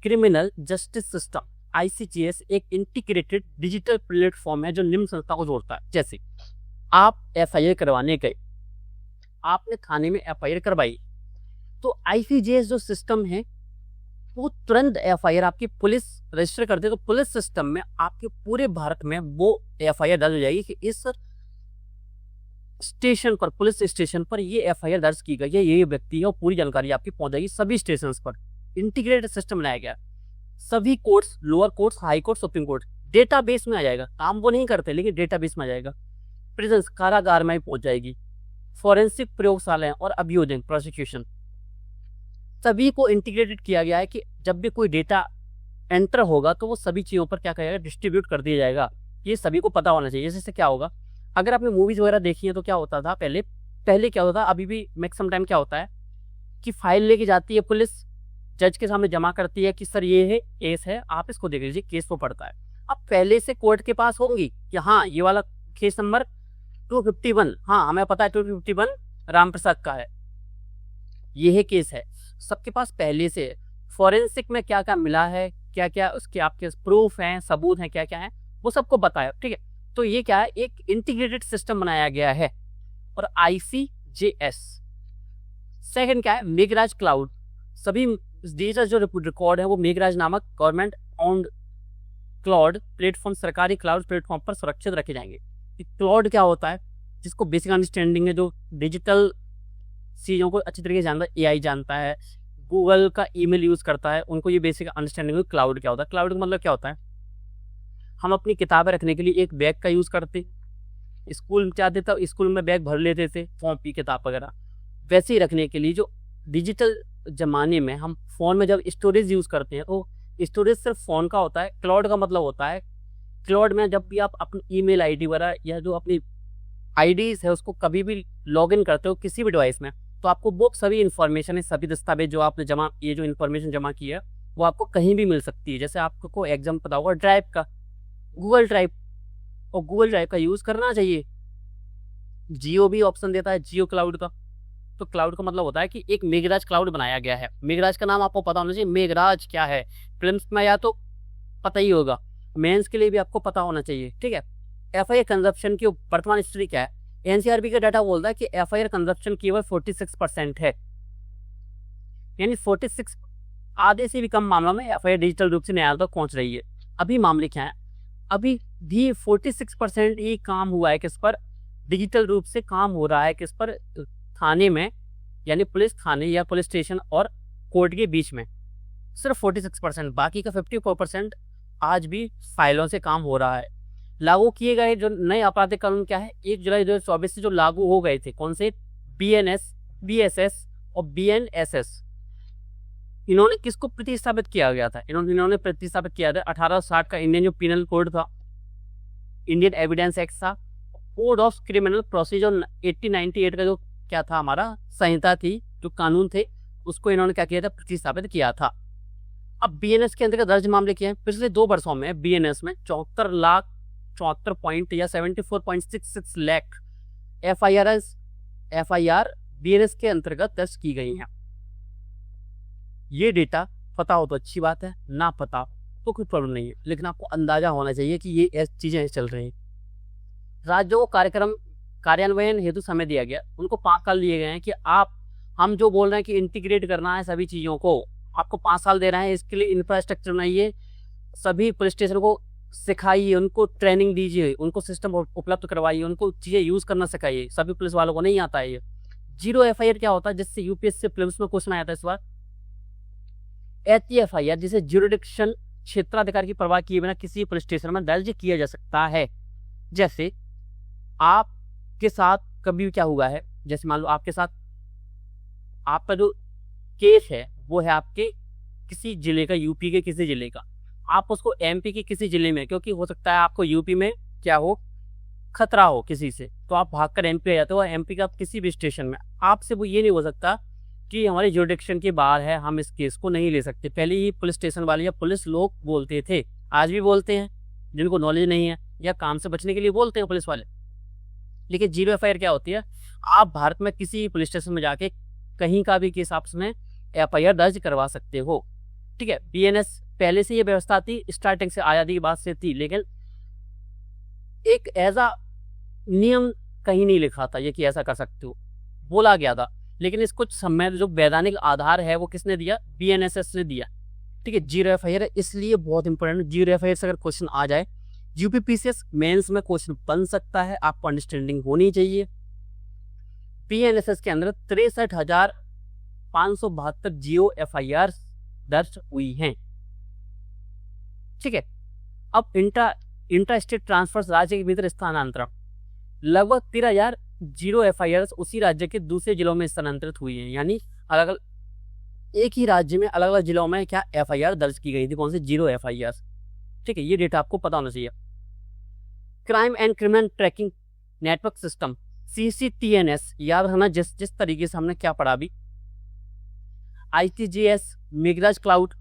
criminal justice system ICJS एक इंटीग्रेटेड डिजिटल प्लेटफॉर्म है जो निम्न संस्था को जोड़ता है। जैसे आप FIR करवाने गए, आपने थाने में FIR करवाई, तो ICJS जो सिस्टम है वो तुरंत FIR आपकी पुलिस रजिस्टर कर दे, तो पुलिस सिस्टम में आपके पूरे भारत में वो FIR दर्ज हो जाएगी कि इस स्टेशन पर, पुलिस स्टेशन पर ये FIR दर्ज की गई है, ये व्यक्ति है, और पूरी जानकारी आपकी पहुंच जाएगी सभी स्टेशन पर। इंटीग्रेटेड सिस्टम बनाया गया, सभी courts, lower courts, high court, supreme court database में आ जाएगा। काम वो नहीं करते लेकिन डेटाबेस में आ जाएगा। प्रिजन कारागार में पहुंच जाएगी, फॉरेंसिक प्रयोगशालाएं और अभियोजन प्रोसिक्यूशन सभी को इंटीग्रेटेड किया गया है कि जब भी कोई डेटा एंटर होगा तो वो सभी चीज़ों पर क्या करेगा, डिस्ट्रीब्यूट कर दिया जाएगा। ये सभी को पता होना चाहिए। जैसे क्या होगा, अगर आपने मूवीज वगैरह देखी है तो क्या होता था पहले क्या होता था, अभी भी मैक्सिमम टाइम क्या होता है कि फाइल लेके जाती है पुलिस, जज के सामने जमा करती है कि सर ये है केस है, आप इसको देख लीजिए, केस वो पड़ता है। अब पहले से कोर्ट के पास होंगी कि हाँ ये वाला केस नंबर 251, हाँ हमें पता है 251 राम प्रसाद का है, ये है केस है, सबके पास पहले से। फॉरेंसिक में क्या क्या मिला है, क्या क्या उसके आपके प्रूफ हैं, सबूत हैं, क्या क्या है, वो सबको बताया, ठीक है। तो ये क्या है, एक इंटीग्रेटेड सिस्टम बनाया गया है। और ICJS सेकंड क्या है, मेघराज क्लाउड, सभी डिजिटल जो रिकॉर्ड है वो मेघराज नामक गवर्नमेंट ऑन्ड क्लाउड प्लेटफॉर्म, सरकारी क्लाउड प्लेटफॉर्म पर सुरक्षित रखे जाएंगे। क्लाउड क्या होता है, जिसको बेसिक अंडरस्टैंडिंग है, जो डिजिटल चीज़ों को अच्छी तरीके से जानता है, AI जानता है, गूगल का ईमेल यूज़ करता है, उनको ये बेसिक अंडरस्टैंडिंग है क्लाउड क्या होता है। क्लाउड का मतलब क्या होता है, हम अपनी किताबें रखने के लिए एक बैग का यूज़ करते, स्कूल में चाहते थे स्कूल में बैग भर लेते थे, कॉपी किताब वगैरह, वैसे ही रखने के लिए जो डिजिटल ज़माने में हम फ़ोन में जब स्टोरेज यूज़ करते हैं तो स्टोरेज सिर्फ फ़ोन का होता है। क्लाउड का मतलब होता है, क्लाउड में जब भी आप अपनी ईमेल आईडी वगैरह या जो अपनी आईडीज़ है उसको कभी भी लॉगिन करते हो किसी भी डिवाइस में, तो आपको वो सभी इन्फॉर्मेशन है, सभी दस्तावेज जो आपने जमा, ये जो इन्फॉर्मेशन जमा की है वो आपको कहीं भी मिल सकती है। जैसे आपको एग्जाम पता होगा ड्राइव का, गूगल ड्राइव, और गूगल ड्राइव का यूज़ करना चाहिए। जियो भी ऑप्शन देता है, जियो क्लाउड का। तो क्लाउड का मतलब होता है कि एक मेघराज क्लाउड बनाया गया है। मेघराज का नाम आपको पता होना चाहिए, मेघराज क्या है, फिल्म्स में या तो पता ही होगा, मेंस के लिए भी आपको पता होना चाहिए, ठीक है। FIR कंजप्शन की वर्तमान स्थिति क्या है, NCRB का डाटा बोलता है कि FIR कंजप्शन केवल 46% है, यानी 46 आधे से भी कम मामलों में FIR डिजिटल रूप से न्यायालय तक पहुंच रही है। अभी मामले क्या है, अभी भी 46% ही काम हुआ है, किस पर, डिजिटल रूप से काम हो रहा है, किस पर, थाने में, यानी पुलिस थाने या पुलिस स्टेशन और कोर्ट के बीच में सिर्फ 46%, बाकी का 54% आज भी फाइलों से काम हो रहा है। लागू किए गए जो नए आपराधिक कानून क्या है, 1 जुलाई 2024 से जो लागू हो गए थे, कौन से, BNS, BSS और BNSS, इन्होंने किसको प्रतिस्थापित किया गया था, इन्होंने प्रतिस्थापित किया था 1860 का इंडियन जो पिनल कोड था, इंडियन एविडेंस एक्ट था, कोड ऑफ क्रिमिनल प्रोसीजर 1898 का जो क्या था, हमारा संहिता थी, जो कानून थे, उसको इन्होंने क्या किया था, प्रतिस्थापित किया था। अब बीएनएस के अंतर्गत दर्ज मामले किए हैं पिछले 2 वर्षों में बीएनएस में 74 पॉइंट या 74.66 लाख एफआईआर बीएनएस के अंतर्गत दर्ज की गई हैं। ये डेटा पता हो तो अच्छी बात है, ना पता तो कोई प्रॉब्लम नहीं है, लेकिन आपको अंदाजा होना चाहिए कि ये ऐसी चीजें चल रही हैं। राज्यों को कार्यक्रम कार्यान्वयन हेतु समय दिया गया, उनको 5 साल दिए गए हैं कि हम जो बोल रहे हैं कि इंटीग्रेट करना है सभी चीज़ों को, आपको 5 साल दे रहे हैं। इसके लिए इंफ्रास्ट्रक्चर बनाइए, सभी पुलिस स्टेशन को सिखाइए, उनको ट्रेनिंग दीजिए, उनको सिस्टम उपलब्ध करवाइए, उनको चीज़ें यूज़ करना सिखाइए। सभी पुलिस वालों को नहीं आता है ये। 0 एफआईआर क्या होता है, जिससे यूपीएससी प्रीलिम्स में क्वेश्चन आया था इस बार। एफआईआर जिसे ज्यूरिडिक्शन क्षेत्राधिकार की परवाह किए बिना किसी पुलिस स्टेशन में दर्ज किया जा सकता है। जैसे आपके साथ कभी क्या हुआ है, जैसे मान लो आपके साथ आपका जो केस है वो है आपके किसी जिले का, यूपी के किसी जिले का, आप उसको एमपी के किसी जिले में, क्योंकि हो सकता है आपको यूपी में क्या हो, खतरा हो किसी से, तो आप भागकर एमपी आ जाते हो। एमपी का किसी भी स्टेशन में आपसे वो ये नहीं हो सकता कि हमारे ज्यूरिडिक्शन के बाहर है, हम इस केस को नहीं ले सकते। पहले ही पुलिस स्टेशन वाले या पुलिस लोग बोलते थे, आज भी बोलते हैं, जिनको नॉलेज नहीं है या काम से बचने के लिए बोलते हैं पुलिस वाले। लेकिन 0 एफआईआर क्या होती है, आप भारत में किसी पुलिस स्टेशन में जाके कहीं का भी केस आपस में एफआईआर दर्ज करवा सकते हो। ठीक है, बीएनएस पहले से ये व्यवस्था थी, स्टार्टिंग से आज़ादी की बात से थी, लेकिन एक ऐसा नियम कहीं नहीं लिखा था ये कि ऐसा कर सकते हो, बोला गया था। लेकिन इस कुछ समय जो वैधानिक आधार है वो किसने दिया, बीएनएसएस ने दिया। ठीक है, 0 एफआईआर इसलिए बहुत इंपॉर्टेंट। 0 एफआईआर से अगर क्वेश्चन आ जाए यूपीपीसीएस मेंस में क्वेश्चन बन सकता है, आपको अंडरस्टैंडिंग होनी चाहिए। बीएनएसएस के अंदर 63,572 जियो एफआईआर दर्ज हुई हैं। ठीक है, अब इंट्रा स्टेट ट्रांसफर, राज्य के भीतर स्थानांतरण, लगभग 13,000 0 एफआईआर उसी राज्य के दूसरे जिलों में स्थानांतरित हुई हैं। यानी अलग अलग एक ही राज्य में अलग अलग जिलों में क्या एफआईआर दर्ज की गई थी, कौन से 0 एफआईआर। ठीक है, ये डेटा आपको पता होना चाहिए। Crime and criminal tracking network system CCTNS, याद रखना जिस तरीके से हमने क्या पढ़ा अभी, आईटीजीएस, मेघराज क्लाउड,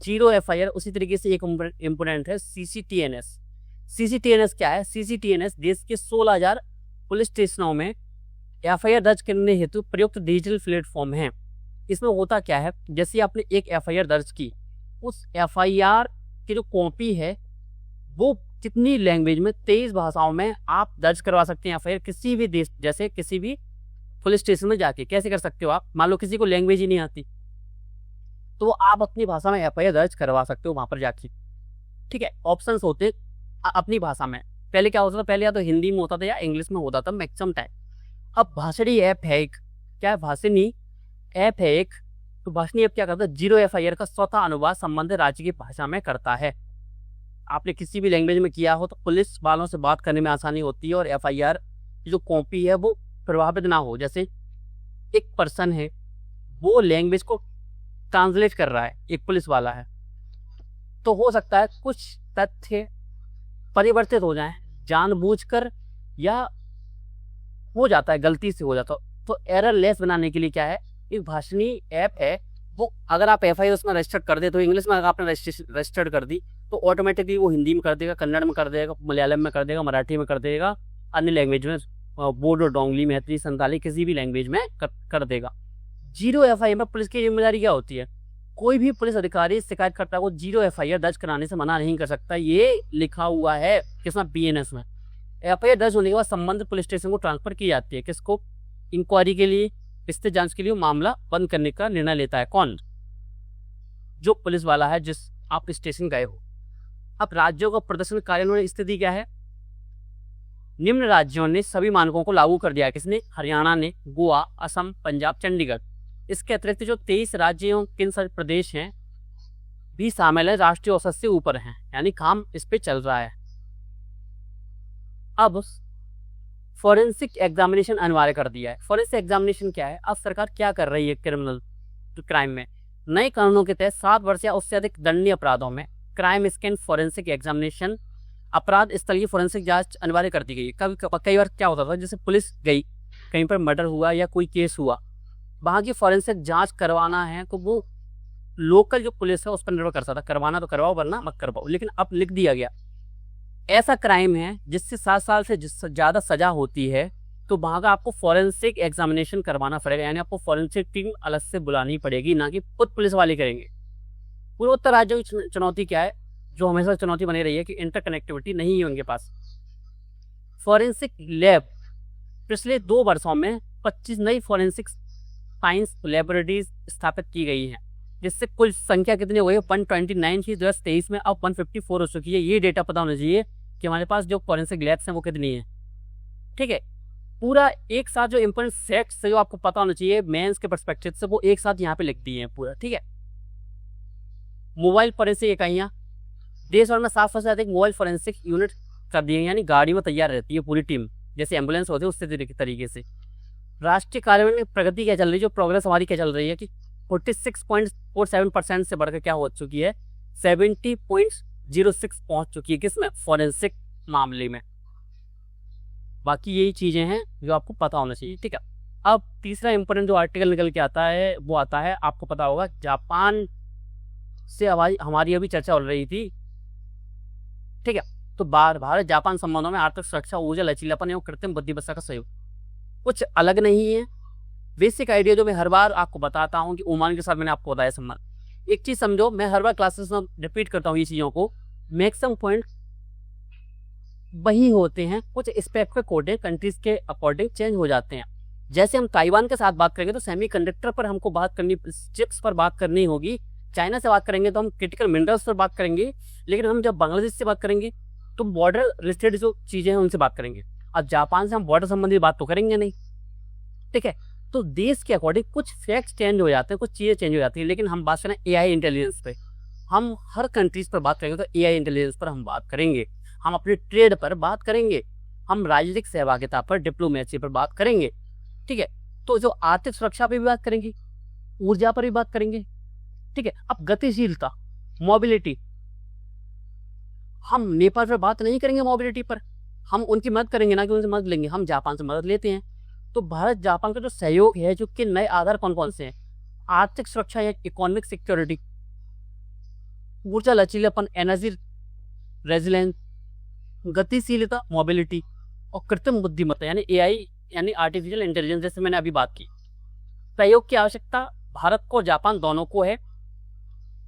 0 एफआईआर, उसी तरीके से एक इंपोर्टेंट है सीसीटीएनएस। सीसीटीएनएस क्या है, सीसीटीएनएस देश के 16,000 पुलिस स्टेशनों में एफआईआर दर्ज करने हेतु प्रयुक्त डिजिटल प्लेटफॉर्म है। इसमें होता क्या है, जैसे आपने एक एफआईआर दर्ज की, उस एफआईआर की जो कॉपी है वो कितनी लैंग्वेज में, 23 भाषाओं में आप दर्ज करवा सकते हैं एफआईआर किसी भी देश, जैसे किसी भी पुलिस स्टेशन में जाके। कैसे कर सकते हो आप, मान लो किसी को लैंग्वेज ही नहीं आती तो आप अपनी भाषा में एफआईआर दर्ज करवा सकते हो वहां पर जाके। ठीक है, ऑप्शंस होते अपनी भाषा में। पहले क्या होता था, पहले या तो हिंदी में होता था या इंग्लिश में होता था मैक्सिमम टाइम। अब भाषणी ऐप है एक, क्या है, भाषणी ऐप है एक, तो भाषणी ऐप क्या करता है, 0 एफआईआर का स्वतः अनुवाद संबंधित राज्य की भाषा में करता है। आपने किसी भी लैंग्वेज में किया हो तो पुलिस वालों से बात करने में आसानी होती है और एफआईआर की जो कॉपी है वो प्रभावित ना हो। जैसे एक पर्सन है, वो लैंग्वेज को ट्रांसलेट कर रहा है, एक पुलिस वाला है, तो हो सकता है कुछ तथ्य परिवर्तित हो जाएं जानबूझकर, या हो जाता है गलती से हो जाता है। तो एरर लेस बनाने के लिए क्या है, एक भाषणी ऐप है, वो अगर आप एफआईआर उसमें रजिस्टर कर दे तो इंग्लिश में अगर आपने रजिस्टर्ड कर दी तो ऑटोमेटिकली वो हिंदी में कर देगा, कन्नड़ में कर देगा, मलयालम में कर देगा, मराठी में कर देगा, अन्य लैंग्वेज में, बोडो, डोंगली, मैथिली, संताली, किसी भी लैंग्वेज में कर देगा। 0 एफआईआर में पुलिस की जिम्मेदारी क्या होती है, कोई भी पुलिस अधिकारी शिकायतकर्ता को 0 एफआईआर दर्ज कराने से मना नहीं कर सकता। ये लिखा हुआ है किसमें, बीएनएस में। एफआईआर दर्ज होने के बाद संबंधित पुलिस स्टेशन को ट्रांसफर की जाती है, किसको, इंक्वायरी के लिए, विस्तृत जांच के लिए मामला बंद करने का निर्णय लेता है कौन, जो पुलिस वाला है जिस आप स्टेशन गए हो। अब राज्यों का प्रदर्शन कार्यान्वयन स्थिति क्या है, निम्न राज्यों ने सभी मानकों को लागू कर दिया है। किसने, हरियाणा ने, गोवा, असम, पंजाब, चंडीगढ़। इसके अतिरिक्त जो 23 राज्यों केंद्र प्रदेश हैं भी शामिल है, राष्ट्रीय औसत से ऊपर हैं, यानी काम इस पे चल रहा है। अब फॉरेंसिक एग्जामिनेशन अनिवार्य कर दिया है। फॉरेंसिक एग्जामिनेशन क्या है, अब सरकार क्या कर रही है, क्रिमिनल क्राइम में नए कानूनों के तहत 7 वर्ष या उससे अधिक दंडनीय अपराधों में क्राइम स्कैन फॉरेंसिक एग्जामिनेशन, अपराध स्थल की फॉरेंसिक जांच अनिवार्य कर दी गई है। कई बार क्या होता था, जैसे पुलिस गई, कहीं पर मर्डर हुआ या कोई केस हुआ, वहाँ की फॉरेंसिक जांच करवाना है तो वो लोकल जो पुलिस है उस पर निर्भर करता था, करवाना तो करवाओ वरना मत करवाओ। लेकिन अब लिख दिया गया ऐसा क्राइम है जिससे 7 साल से ज़्यादा सजा होती है तो वहाँ का आपको फॉरेंसिक एग्जामिनेशन करवाना पड़ेगा, यानी आपको फॉरेंसिक टीम अलग से बुलानी पड़ेगी, ना कि खुद पुलिस वाले करेंगे। पूर्वोत्तर राज्यों की चुनौती क्या है, जो हमेशा चुनौती बनी रही है कि इंटरकनेक्टिविटी नहीं है उनके पास। फॉरेंसिक लैब पिछले 2 वर्षों में 25 नई फॉरेंसिक साइंस लेबोरेटरीज स्थापित की गई हैं, जिससे कुल संख्या कितनी हो गई है 129 थी 2023 में, अब 154 हो चुकी है। ये डेटा पता होना चाहिए कि हमारे पास जो फॉरेंसिक लैब्स हैं वो कितनी है। ठीक है, पूरा एक साथ जो इंपॉर्टेंट फैक्ट्स जो आपको पता होना चाहिए मेंस के पर्सपेक्टिव से वो एक साथ यहाँ पे लिख दिए हैं पूरा। ठीक है, मोबाइल फॉरेंसिक इकाइयाँ देश भर में 700 से अधिक मोबाइल फॉरेंसिक यूनिट कर दिए, यानी गाड़ी में तैयार रहती है पूरी टीम, जैसे एम्बुलेंस होती है उससे तरीके से। राष्ट्रीय कार्यान्वयन में प्रगति क्या चल रही है, जो प्रोग्रेस हमारी क्या चल रही है कि 46.47% से बढ़कर क्या हो चुकी है 70.06 पहुंच चुकी है किसमें, फॉरेंसिक मामले में। बाकी यही चीज़ें हैं जो आपको पता होना चाहिए। ठीक है, अब तीसरा इंपॉर्टेंट जो आर्टिकल निकल के आता है वो आता है, आपको पता होगा जापान से हमारी अभी चर्चा हो रही थी। ठीक है, तो भारत जापान संबंधों में आर्थिक सुरक्षा, ऊर्जा, लचीलापन एवं कृत्रिम बुद्धिमत्ता का सहयोग कुछ अलग नहीं है। बेसिक आइडिया जो मैं हर बार आपको बताता हूँ कि ओमान के साथ मैंने आपको बताया संबंध। एक चीज़ समझो, मैं हर बार क्लासेस में रिपीट करता हूँ ये चीज़ों को, मैक्सिमम पॉइंट वही होते हैं, कुछ स्पेसिफिक कोड कंट्रीज के अकॉर्डिंग चेंज हो जाते हैं। जैसे हम ताइवान के साथ बात करेंगे तो सेमीकंडक्टर पर हमको बात करनी, चिप्स पर बात करनी होगी। चाइना से बात करेंगे तो हम क्रिटिकल मिनरल्स पर बात करेंगे। लेकिन हम जब बांग्लादेश से बात करेंगे तो बॉर्डर रिलेटेड जो चीज़ें हैं उनसे बात करेंगे। अब जापान से हम बॉर्डर संबंधी बात तो करेंगे नहीं। ठीक है, तो देश के अकॉर्डिंग कुछ फैक्ट्स चेंज हो जाते हैं, कुछ चीज़ें चेंज हो जाती हैं। लेकिन हम बात करें एआई इंटेलिजेंस पे, हम हर कंट्रीज पर बात करेंगे तो एआई इंटेलिजेंस पर हम बात करेंगे, हम अपने ट्रेड पर बात करेंगे, हम राजनीतिक सहभागिता पर, डिप्लोमेसी पर बात करेंगे। ठीक है, तो जो आर्थिक सुरक्षा पर भी बात करेंगे, ऊर्जा पर भी बात करेंगे। ठीक है, अब गतिशीलता, मोबिलिटी, हम नेपाल पर बात नहीं करेंगे मोबिलिटी पर, हम उनकी मदद करेंगे ना कि उनसे मदद लेंगे, हम जापान से मदद लेते हैं। तो भारत जापान का जो सहयोग है, जो कि नए आधार कौन कौन से हैं, आर्थिक सुरक्षा या इकोनॉमिक सिक्योरिटी, ऊर्जा लचीलापन, एनर्जी रेजिलेंस, गतिशीलता, मोबिलिटी और कृत्रिम बुद्धिमत्ता यानी एआई यानी आर्टिफिशियल इंटेलिजेंस, जैसे मैंने अभी बात की। सहयोग की आवश्यकता भारत को जापान दोनों को है,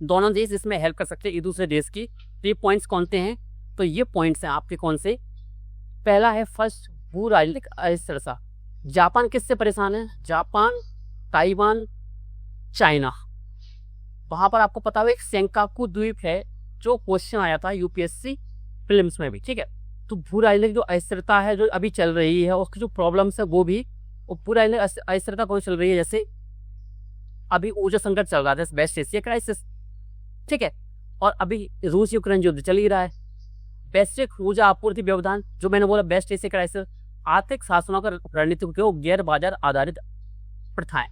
दोनों देश इसमें हेल्प कर सकते हैं एक दूसरे देश की। तो ये पॉइंट्स कौन से हैं, तो ये पॉइंट्स हैं आपके कौन से, पहला है फर्स्ट भू राजनीतिक अस्थिरता। जापान किससे परेशान है, जापान, ताइवान, चाइना। वहाँ पर आपको पता है एक सेंकाकू द्वीप है जो क्वेश्चन आया था यूपीएससी फिल्म्स में भी। ठीक है, तो भू राजनीतिक जो अस्थिरता है जो अभी चल रही है, उसकी जो प्रॉब्लम्स है वो भी, और भू राजनीतिक अस्थिरता कौन चल रही है, जैसे अभी ऊर्जा संकट चल रहा था, वेस्ट एशिया क्राइसिस। ठीक है, और अभी रूस यूक्रेन युद्ध चल ही रहा है, वैश्विक ऊर्जा आपूर्ति व्यवधान, जो मैंने बोला वेस्ट एशिया क्राइसिस, आर्थिक शासनों का रणनीतिक उपयोग, गैर बाजार आधारित प्रथाएं।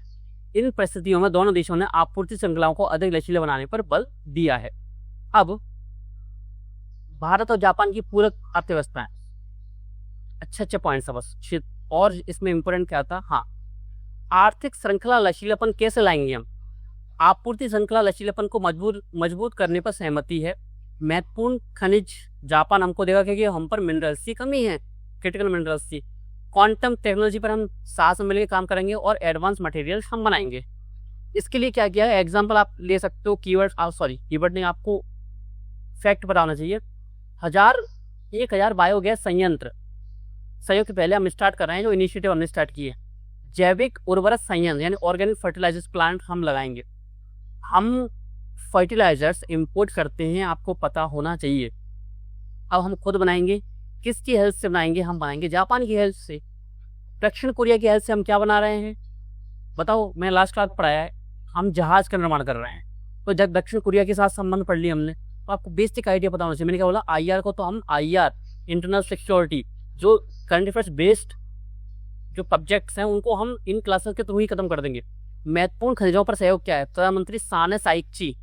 इन परिस्थितियों में दोनों देशों ने आपूर्ति श्रृंखलाओं को अधिक लचीले बनाने पर बल दिया है। अब भारत और जापान की पूरक अर्थव्यवस्थाएं, अच्छे पॉइंट्स है बस, और इसमें इंपोर्टेंट क्या था, हाँ, आर्थिक श्रृंखला लचीलापन कैसे लाएंगे हम, आपूर्ति श्रृंखला लचीलापन को मजबूत करने पर सहमति है। महत्वपूर्ण खनिज जापान हमको देगा क्योंकि हम पर मिनरल्स की कमी है, क्रिटिकल मिनरल्स की। क्वांटम टेक्नोलॉजी पर हम साथ में मिलकर काम करेंगे और एडवांस मटेरियल्स हम बनाएंगे। इसके लिए क्या किया है, एग्जांपल आप ले सकते हो, कीवर्ड नहीं, आपको फैक्ट बताना चाहिए। 1000 बायोगैस संयंत्र सहयोग के पहले हम स्टार्ट कर रहे हैं, जो इनिशिएटिव हमने स्टार्ट किए। जैविक उर्वरक संयंत्र यानी ऑर्गेनिक फर्टिलाइजर्स प्लांट हम लगाएंगे। हम फर्टिलाइजर्स इंपोर्ट करते हैं, आपको पता होना चाहिए। अब हम खुद बनाएंगे, किसकी हेल्प से बनाएंगे, हम बनाएंगे जापान की हेल्प से। दक्षिण कोरिया की हेल्प से हम क्या बना रहे हैं बताओ, मैं लास्ट क्लास पढ़ाया है, हम जहाज का निर्माण कर रहे हैं। तो जब दक्षिण कोरिया के साथ संबंध पढ़ लिया हमने, तो आपको बेसिक आइडिया पता होना चाहिए। मैंने क्या बोला, IR को तो हम IR इंटरनल सिक्योरिटी, जो करंट अफेयर्स बेस्ड जो सब्जेक्ट्स हैं उनको हम इन क्लासेस के थ्रू ही खत्म कर देंगे। महत्वपूर्ण खनिजों पर सहयोग क्या है, प्रधानमंत्री साने साइची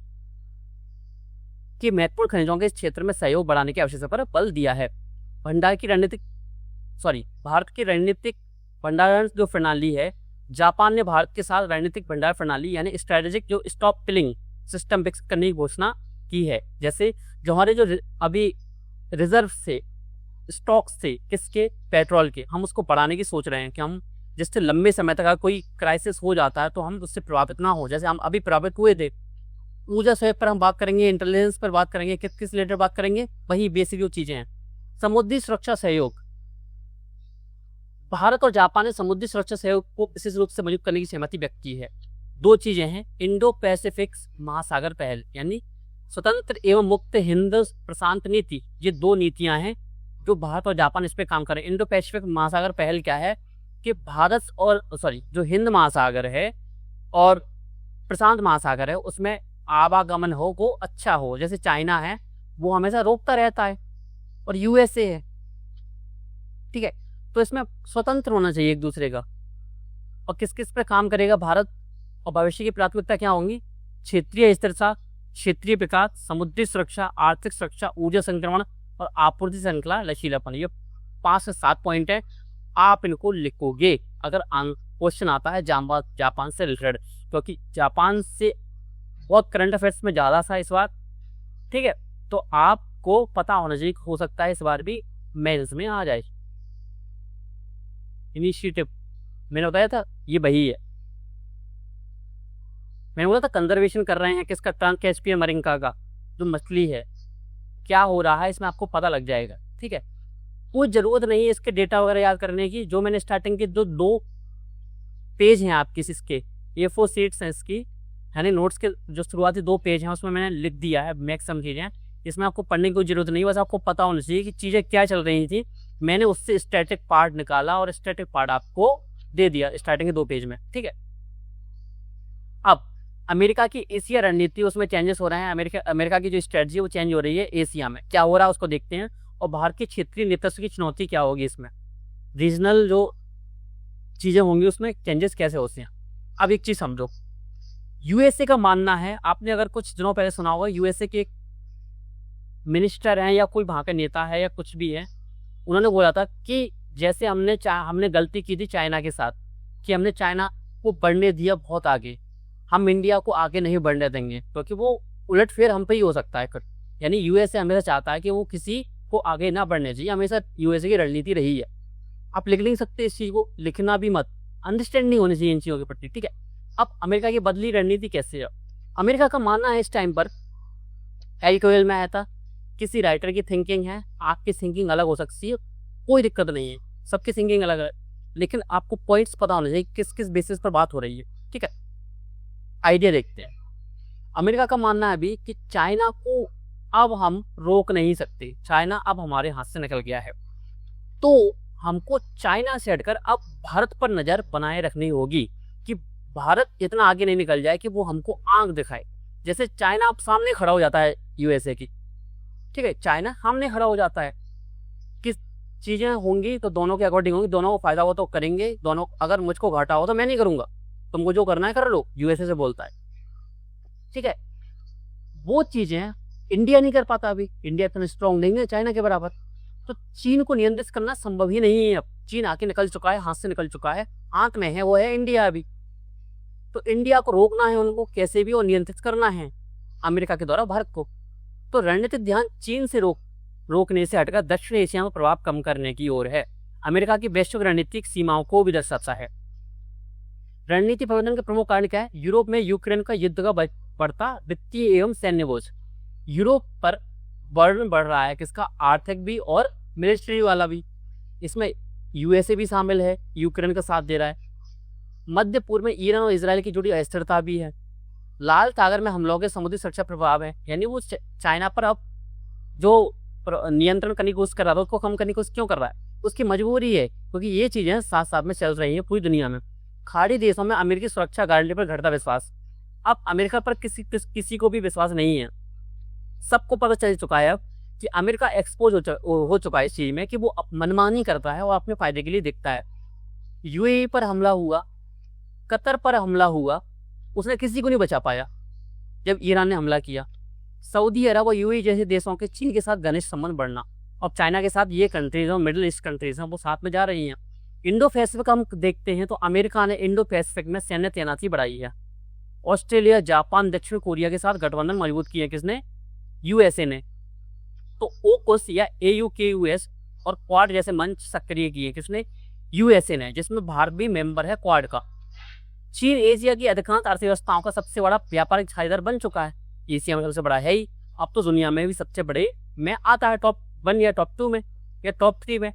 की महत्वपूर्ण खनिजों के इस क्षेत्र में सहयोग बढ़ाने की आवश्यकता पर बल दिया है। भारत की रणनीतिक भंडारण जो प्रणाली है, जापान ने भारत के साथ रणनीतिक भंडार प्रणाली यानी स्ट्रेटेजिक जो स्टॉक पिलिंग सिस्टम विकसित करने की घोषणा की है। जैसे जो हमारे जो अभी रिजर्व से स्टॉक से किसके, पेट्रोल के, हम उसको बढ़ाने की सोच रहे हैं कि हम जिससे लंबे समय तक अगर कोई क्राइसिस हो जाता है तो हम उससे प्रभावित ना हो। जैसे हम अभी प्रभावित हुए थे। ऊर्जा सहयोग पर हम बात करेंगे, इंटेलिजेंस पर बात करेंगे, किस रिलेटेड बात करेंगे, वही बेसिक जो चीजें हैं। समुद्री सुरक्षा सहयोग, भारत और जापान ने समुद्री सुरक्षा सहयोग को विशेष रूप से मजबूत करने की सहमति व्यक्त की है। दो चीजें हैं, इंडो पैसिफिक महासागर पहल यानी स्वतंत्र एवं मुक्त हिंद प्रशांत नीति, ये दो नीतियां हैं जो भारत और जापान इस पे काम कर रहे हैं। इंडो पैसिफिक महासागर पहल क्या है कि भारत और जो हिंद महासागर है और प्रशांत महासागर है उसमें आवागमन हो वो अच्छा हो। जैसे चाइना है वो हमेशा रोकता रहता है और यूएसए है, ठीक है, तो इसमें स्वतंत्र होना चाहिए एक दूसरे का। और किस किस पर काम करेगा भारत और भविष्य की प्राथमिकता क्या होंगी, क्षेत्रीय स्थिरता, क्षेत्रीय विकास, समुद्री सुरक्षा, आर्थिक सुरक्षा, ऊर्जा संक्रमण और आपूर्ति श्रृंखला लचीलापन। ये 5 से 7 पॉइंट है, आप इनको लिखोगे अगर क्वेश्चन आता है जापान से रिलेटेड, क्योंकि जापान से बहुत करंट अफेयर्स में ज़्यादा था इस बार, ठीक है, तो आपको पता होना चाहिए, हो सकता है इस बार भी मेंस में आ जाए। इनिशिएटिव मैंने बताया था ये वही है, मैंने बोला था कंजर्वेशन कर रहे हैं किसका, ट्रांस कैस्पियन मरिंका का जो मछली है, क्या हो रहा है इसमें आपको पता लग जाएगा, ठीक है। कोई ज़रूरत नहीं है इसके डेटा वगैरह याद करने की। जो मैंने स्टार्टिंग के जो 2 पेज हैं आपके इसके A4 शीट्स हैं इसकी, यानी नोट्स के जो शुरुआती 2 पेज हैं उसमें मैंने लिख दिया है मैक्सिमम चीज़ें। इसमें आपको पढ़ने की कोई ज़रूरत नहीं, बस आपको पता होना चाहिए कि चीज़ें क्या चल रही थी। मैंने उससे स्टैटिक पार्ट निकाला और स्टैटिक पार्ट आपको दे दिया स्टार्टिंग के 2 पेज में, ठीक है। अब अमेरिका की एशिया रणनीति, उसमें चेंजेस हो रहे हैं। अमेरिका की जो स्ट्रेटजी है वो चेंज हो रही है एशिया में, क्या हो रहा है उसको देखते हैं। और भारत की क्षेत्रीय नेतृत्व की चुनौती क्या होगी, इसमें रीजनल जो चीज़ें होंगी उसमें चेंजेस कैसे होते हैं। अब एक चीज़ समझो, यूएसए का मानना है, आपने अगर कुछ दिनों पहले सुना होगा, यूएसए के एक मिनिस्टर हैं या कोई वहाँ का नेता है या कुछ भी है, उन्होंने बोला था कि जैसे हमने गलती की थी चाइना के साथ कि हमने चाइना को बढ़ने दिया बहुत आगे, हम इंडिया को आगे नहीं बढ़ने देंगे, क्योंकि वो उलटफेर हम पे ही हो सकता है। यानी यूएसए हमेशा चाहता है कि वो किसी को आगे ना बढ़ने चाहिए, हमेशा यूएसए की रणनीति रही है। आप लिख नहीं सकते इस चीज़ को, लिखना भी मत, अंडरस्टैंड नहीं होनी चाहिए इन चीज़ों के प्रति, ठीक है। अब अमेरिका की बदली रणनीति कैसे है, अमेरिका का मानना है इस टाइम पर, एल्कोवेल में आया था, किसी राइटर की थिंकिंग है, आपकी थिंकिंग अलग हो सकती है, कोई दिक्कत नहीं है, सबकी थिंकिंग अलग है, लेकिन आपको पॉइंट्स पता होने चाहिए किस किस बेसिस पर बात हो रही है, ठीक है। आइडिया देखते हैं। अमेरिका का मानना है अभी कि चाइना को अब हम रोक नहीं सकते, चाइना अब हमारे हाथ से निकल गया है, तो हमको चाइना से हटकर अब भारत पर नज़र बनाए रखनी होगी कि भारत इतना आगे नहीं निकल जाए कि वो हमको आंख दिखाए। जैसे चाइना अब सामने खड़ा हो जाता है यूएसए की, ठीक है, चाइना सामने खड़ा हो जाता है, किस चीज़ें होंगी तो दोनों के अकॉर्डिंग होंगी, दोनों को फायदा हो तो करेंगे, दोनों, अगर मुझको घाटा हो तो मैं नहीं करूँगा, तुमको जो करना है कर लो, यूएसए से बोलता है, ठीक है। वो चीज़ें इंडिया नहीं कर पाता, अभी इंडिया इतना स्ट्रॉन्ग नहीं है चाइना के बराबर, तो चीन को नियंत्रित करना संभव ही नहीं है। अब चीन आके निकल चुका है, हाथ से निकल चुका है, आंख में है, वो है इंडिया अभी, तो इंडिया को रोकना है उनको कैसे भी और नियंत्रित करना है अमेरिका के द्वारा भारत को। तो रणनीतिक ध्यान चीन से रोकने से हटकर दक्षिण एशिया में प्रभाव कम करने की ओर है। अमेरिका की वैश्विक रणनीतिक सीमाओं को भी दर्शाता है। रणनीति प्रबंधन के प्रमुख कारण क्या है, यूरोप में यूक्रेन का युद्ध का बढ़ता वित्तीय एवं सैन्य बोझ, यूरोप पर बर्डन बढ़ रहा है, किसका, आर्थिक भी और मिलिट्री वाला भी, इसमें यूएसए भी शामिल है, यूक्रेन का साथ दे रहा है। मध्य पूर्व में ईरान और इजराइल की जुड़ी अस्थिरता भी है। लाल सागर में हमलों के समुद्री सुरक्षा प्रभाव है, यानी वो चाइना पर अब जो नियंत्रण करने की कोशिश कर रहा था उसको कम करने की कोशिश क्यों कर रहा है, उसकी मजबूरी है, क्योंकि ये चीज़ें साथ साथ में चल रही हैं पूरी दुनिया में। खाड़ी देशों में अमेरिकी सुरक्षा गारंटी पर घटता विश्वास, अब अमेरिका पर किसी को भी विश्वास नहीं है, सबको पता चल चुका है अब कि अमेरिका एक्सपोज हो चुका है इस चीज़ में कि वो मनमानी करता है और अपने फायदे के लिए देखता है। यूएई पर हमला हुआ, कतर पर हमला हुआ, उसने किसी को नहीं बचा पाया जब ईरान ने हमला किया। सऊदी अरब और यूएई जैसे देशों के चीन के साथ घनिष्ठ संबंध बढ़ना, और चाइना के साथ ये कंट्रीज और मिडिल ईस्ट कंट्रीज हैं वो साथ में जा रही हैं। इंडो पैसिफिक हम देखते हैं तो अमेरिका ने इंडो पैसिफिक में सैन्य तैनाती बढ़ाई है। ऑस्ट्रेलिया, जापान, दक्षिण कोरिया के साथ गठबंधन मजबूत किए किसने? यूएसए ने। तो ओकुस या AUKUS और क्वाड जैसे मंच सक्रिय किए किसने? यूएसए ने, जिसमें भारत भी मेंबर है क्वाड का। चीन एशिया की अधिकांश अर्थव्यवस्थाओं का सबसे बड़ा व्यापारिक साझेदार बन चुका है। एशिया में सबसे बड़ा है ही, अब तो दुनिया में भी सबसे बड़े में आता है, टॉप 1 या टॉप 2 में या टॉप 3 में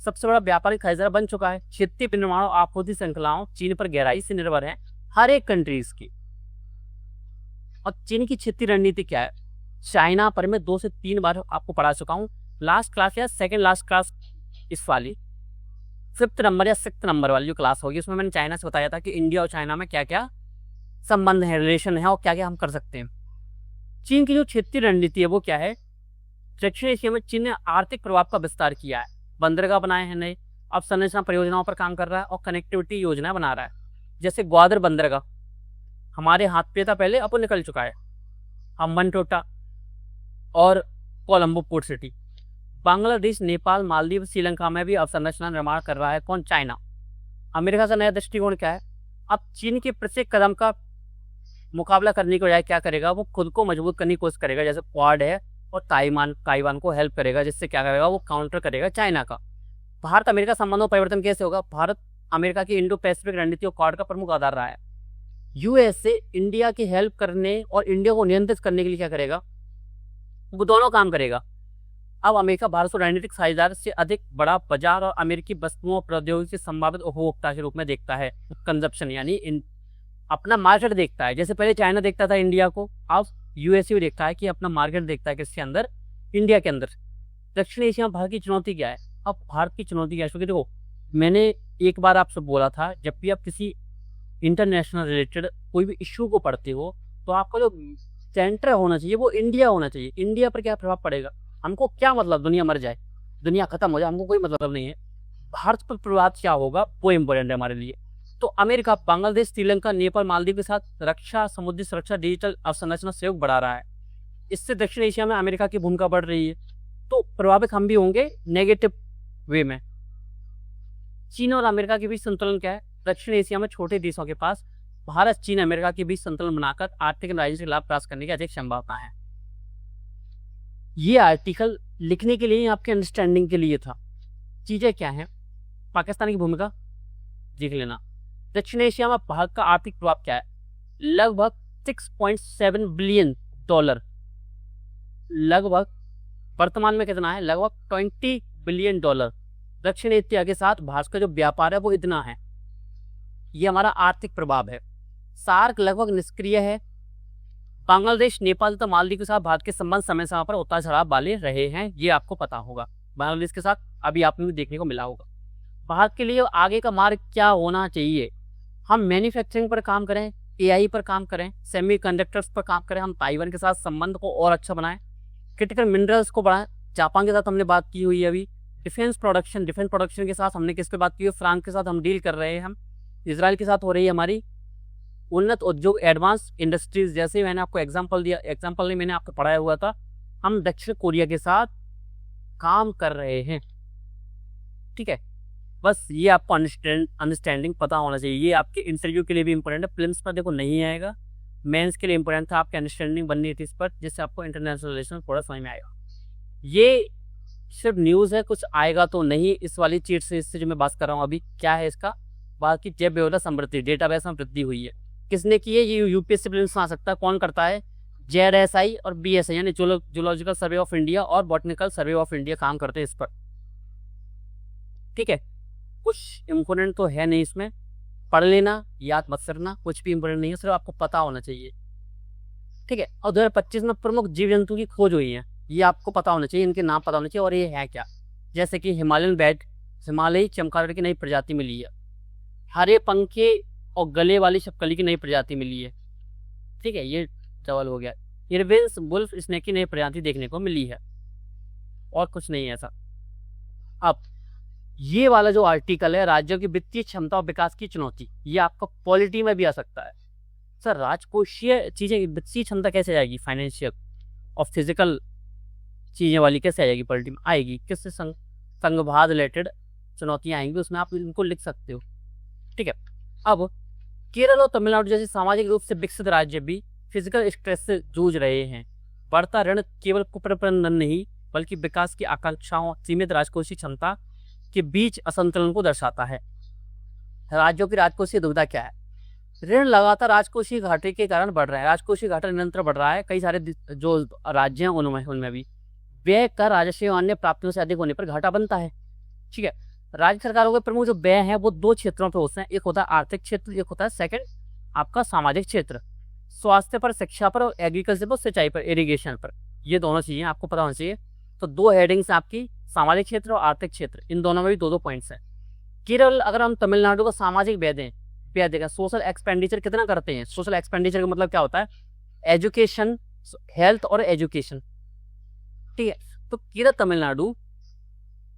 सबसे बड़ा व्यापारिक साझेदार बन चुका है। क्षेत्रीय विनिर्माण और आपूर्ति श्रृंखलाओं चीन पर गहराई से निर्भर है हर एक कंट्रीज की। और चीन की क्षेत्रीय रणनीति क्या है? चाइना पर मैं 2 से 3 बार आपको पढ़ा चुका हूँ, लास्ट क्लास या सेकंड लास्ट क्लास, इस वाली 5th नंबर या 6th नंबर वाली जो क्लास होगी उसमें मैंने चाइना से बताया था कि इंडिया और चाइना में क्या क्या संबंध है, रिलेशन है और क्या क्या हम कर सकते हैं। चीन की जो क्षेत्रीय रणनीति है वो क्या है? दक्षिण एशिया में चीन ने आर्थिक प्रभाव का विस्तार किया है, बंदरगाह बनाए हैं नए, अब संरचना परियोजनाओं पर काम कर रहा है और कनेक्टिविटी योजना बना रहा है। जैसे ग्वादर बंदरगाह हमारे हाथ पे था पहले, अब वो निकल चुका है। हम्बनटोटा और कोलंबो पोर्ट सिटी। बांग्लादेश, नेपाल, मालदीव, श्रीलंका में भी अवसंरचना निर्माण कर रहा है कौन? चाइना। अमेरिका का नया दृष्टिकोण क्या है? अब चीन के प्रत्येक कदम का मुकाबला करने के बजाय क्या करेगा? वो खुद को मजबूत करने की कोशिश करेगा, जैसे क्वाड है, और ताइवान को हेल्प करेगा, जिससे क्या करेगा? वो काउंटर करेगा चाइना का। भारत अमेरिका संबंधों में परिवर्तन कैसे होगा? भारत अमेरिका की इंडो पैसिफिक रणनीति और क्वाड का प्रमुख आधार रहा है। यूएसए इंडिया की हेल्प करने और इंडिया को नियंत्रित करने के लिए क्या करेगा? वो दोनों काम करेगा। अब अमेरिका भारत को रणनीतिक साझेदार से अधिक बड़ा बाजार और अमेरिकी वस्तुओं और प्रौद्योगिकी संभावित उपभोक्ता के रूप में देखता है। कंजप्शन यानी अपना मार्केट देखता है। जैसे पहले चाइना देखता था इंडिया को, अब यूएसए भी देखता है कि अपना मार्केट देखता है किसके अंदर? इंडिया के अंदर। दक्षिण एशिया में भारत की चुनौती क्या है? अब भारत की चुनौती क्या है? क्योंकि देखो, मैंने एक बार आपसे बोला था, जब भी आप किसी इंटरनेशनल रिलेटेड कोई भी इश्यू को पढ़ते हो तो आपका जो सेंटर होना चाहिए वो इंडिया होना चाहिए। इंडिया पर क्या प्रभाव पड़ेगा? हमको क्या मतलब दुनिया मर जाए, दुनिया खत्म हो जाए, हमको कोई मतलब नहीं है। भारत पर प्रभाव क्या होगा वो इम्पोर्टेंट है हमारे लिए। तो अमेरिका बांग्लादेश, श्रीलंका, नेपाल, मालदीव के साथ रक्षा, समुद्री सुरक्षा, डिजिटल अवसंरचना सहयोग बढ़ा रहा है। इससे दक्षिण एशिया में अमेरिका की भूमिका बढ़ रही है, तो प्रभावित हम भी होंगे नेगेटिव वे में। चीन और अमेरिका के बीच संतुलन क्या है? दक्षिण एशिया में छोटे देशों के पास भारत, चीन, अमेरिका के बीच संतुलन बनाकर आर्थिक और राजनीतिक लाभ प्राप्त करने की अधिक संभावना है। ये आर्टिकल लिखने के लिए, आपके अंडरस्टैंडिंग के लिए था। चीजें क्या हैं? पाकिस्तान की भूमिका देख लेना। दक्षिण एशिया में भारत का आर्थिक प्रभाव क्या है? लगभग $6.7 बिलियन, लगभग वर्तमान में कितना है? लगभग $20 बिलियन। दक्षिण एशिया के साथ भारत का जो व्यापार है वो इतना है। ये हमारा आर्थिक प्रभाव है। सार्क लगभग निष्क्रिय है। बांग्लादेश, नेपाल तथा मालदीव के साथ भारत के संबंध समय समय पर उतार चढ़ाव वाले रहे हैं, ये आपको पता होगा। बांग्लादेश के साथ अभी आपने भी देखने को मिला होगा। भारत के लिए आगे का मार्ग क्या होना चाहिए? हम मैन्युफैक्चरिंग पर काम करें, AI पर काम करें, सेमीकंडक्टर्स पर काम करें, हम ताइवान के साथ संबंध को और अच्छा बनाएं, क्रिटिकल मिनरल्स को बढ़ाएं। जापान के साथ हमने बात की हुई है अभी। डिफेंस प्रोडक्शन के साथ हमने किस पे बात की है? फ्रांस के साथ हम डील कर रहे हैं। हम इसराइल के साथ हो रही है हमारी। उन्नत उद्योग, एडवांस इंडस्ट्रीज, जैसे मैंने आपको एग्जांपल दिया, एग्जांपल नहीं मैंने आपको पढ़ाया हुआ था, हम दक्षिण कोरिया के साथ काम कर रहे हैं। ठीक है, बस ये आपको अंडरस्टैंडिंग पता होना चाहिए। ये आपके इंटरव्यू के लिए भी इंपॉर्टेंट है। प्रीलिम्स पर देखो नहीं आएगा, मेंस के लिए इंपॉर्टेंट था। आपकी अंडरस्टैंडिंग बननी थी इस पर, जिससे आपको इंटरनेशनल रिलेशन थोड़ा समझ में आएगा। ये सिर्फ न्यूज़ है, कुछ आएगा तो नहीं इस वाली चीट से। इससे जो मैं बात कर रहा हूँ अभी क्या है इसका? बाकी जैव विविधता समृद्धि, डेटाबेस में वृद्धि हुई है। किसने की है? ये यूपीएससी प्रीलिम्स में आ सकता है। कौन करता है? JRSI और BSI यानी जूलॉजिकल सर्वे ऑफ इंडिया और बॉटनिकल सर्वे ऑफ इंडिया काम करते हैं इस पर। ठीक है, कुछ इम्पोर्टेंट तो है नहीं इसमें, पढ़ लेना, याद मत करना, कुछ भी इम्पोर्टेंट नहीं है, सिर्फ आपको पता होना चाहिए। ठीक है, और 2025 में प्रमुख जीव जंतु की खोज हुई है, ये आपको पता होना चाहिए, इनके नाम पता होना चाहिए और ये है क्या। जैसे कि हिमालयन बैट, हिमालयी चमगादड़ की नई प्रजाति मिली है, हरे पंखे और गले वाली छिपकली की नई प्रजाति मिली है। ठीक है, ये डबल हो गया। इरविन्स वुल्फ स्नेक की नई प्रजाति देखने को मिली है, और कुछ नहीं है ऐसा। अब ये वाला जो आर्टिकल है, राज्यों की वित्तीय क्षमता और विकास की चुनौती, ये आपका पॉलिटी में भी आ सकता है। सर राजकोषीय चीजें, वित्तीय क्षमता कैसे आएगी? फाइनेंशियल और फिजिकल चीजें वाली कैसे आएगी? पॉलिटी में आएगी। किससे? संघवाद रिलेटेड चुनौतियां आएंगी उसमें आप इनको लिख सकते हो। ठीक है, अब केरल और तमिलनाडु जैसे सामाजिक रूप से विकसित राज्य भी फिजिकल स्ट्रेस से जूझ रहे हैं। बढ़ता ऋण केवल कुप्रबंधन नहीं बल्कि विकास की आकांक्षाओं, सीमित राजकोषीय क्षमता के बीच असंतुलन को दर्शाता है। राज्यों की राजकोषीय दुविधा क्या है? ऋण लगातार राजकोषीय घाटे के कारण बढ़ रहा है। राजकोषीय घाटा निरंतर बढ़ रहा है। कई सारे जो राज्य हैं उनमें भी व्यय कर राजस्व अन्य प्राप्तियों से अधिक होने पर घाटा बनता है। ठीक है, राज्य सरकारों के प्रमुख जो व्यय हैं वो दो क्षेत्रों पे होते हैं, एक होता है आर्थिक क्षेत्र, एक होता है सेकंड आपका सामाजिक क्षेत्र। स्वास्थ्य पर, शिक्षा पर और एग्रीकल्चर पर, सिंचाई पर, इरिगेशन पर, ये दोनों चीजें आपको पता होनी चाहिए। तो दो हेडिंग्स आपकी सामाजिक क्षेत्र और आर्थिक क्षेत्र, इन दोनों में भी दो पॉइंट्स हैं। केरल, अगर हम तमिलनाडु का सामाजिक व्यय देखें, सोशल एक्सपेंडिचर कितना करते हैं? सोशल एक्सपेंडिचर का मतलब क्या होता है? एजुकेशन, हेल्थ और एजुकेशन। ठीक है, तो केरल तमिलनाडु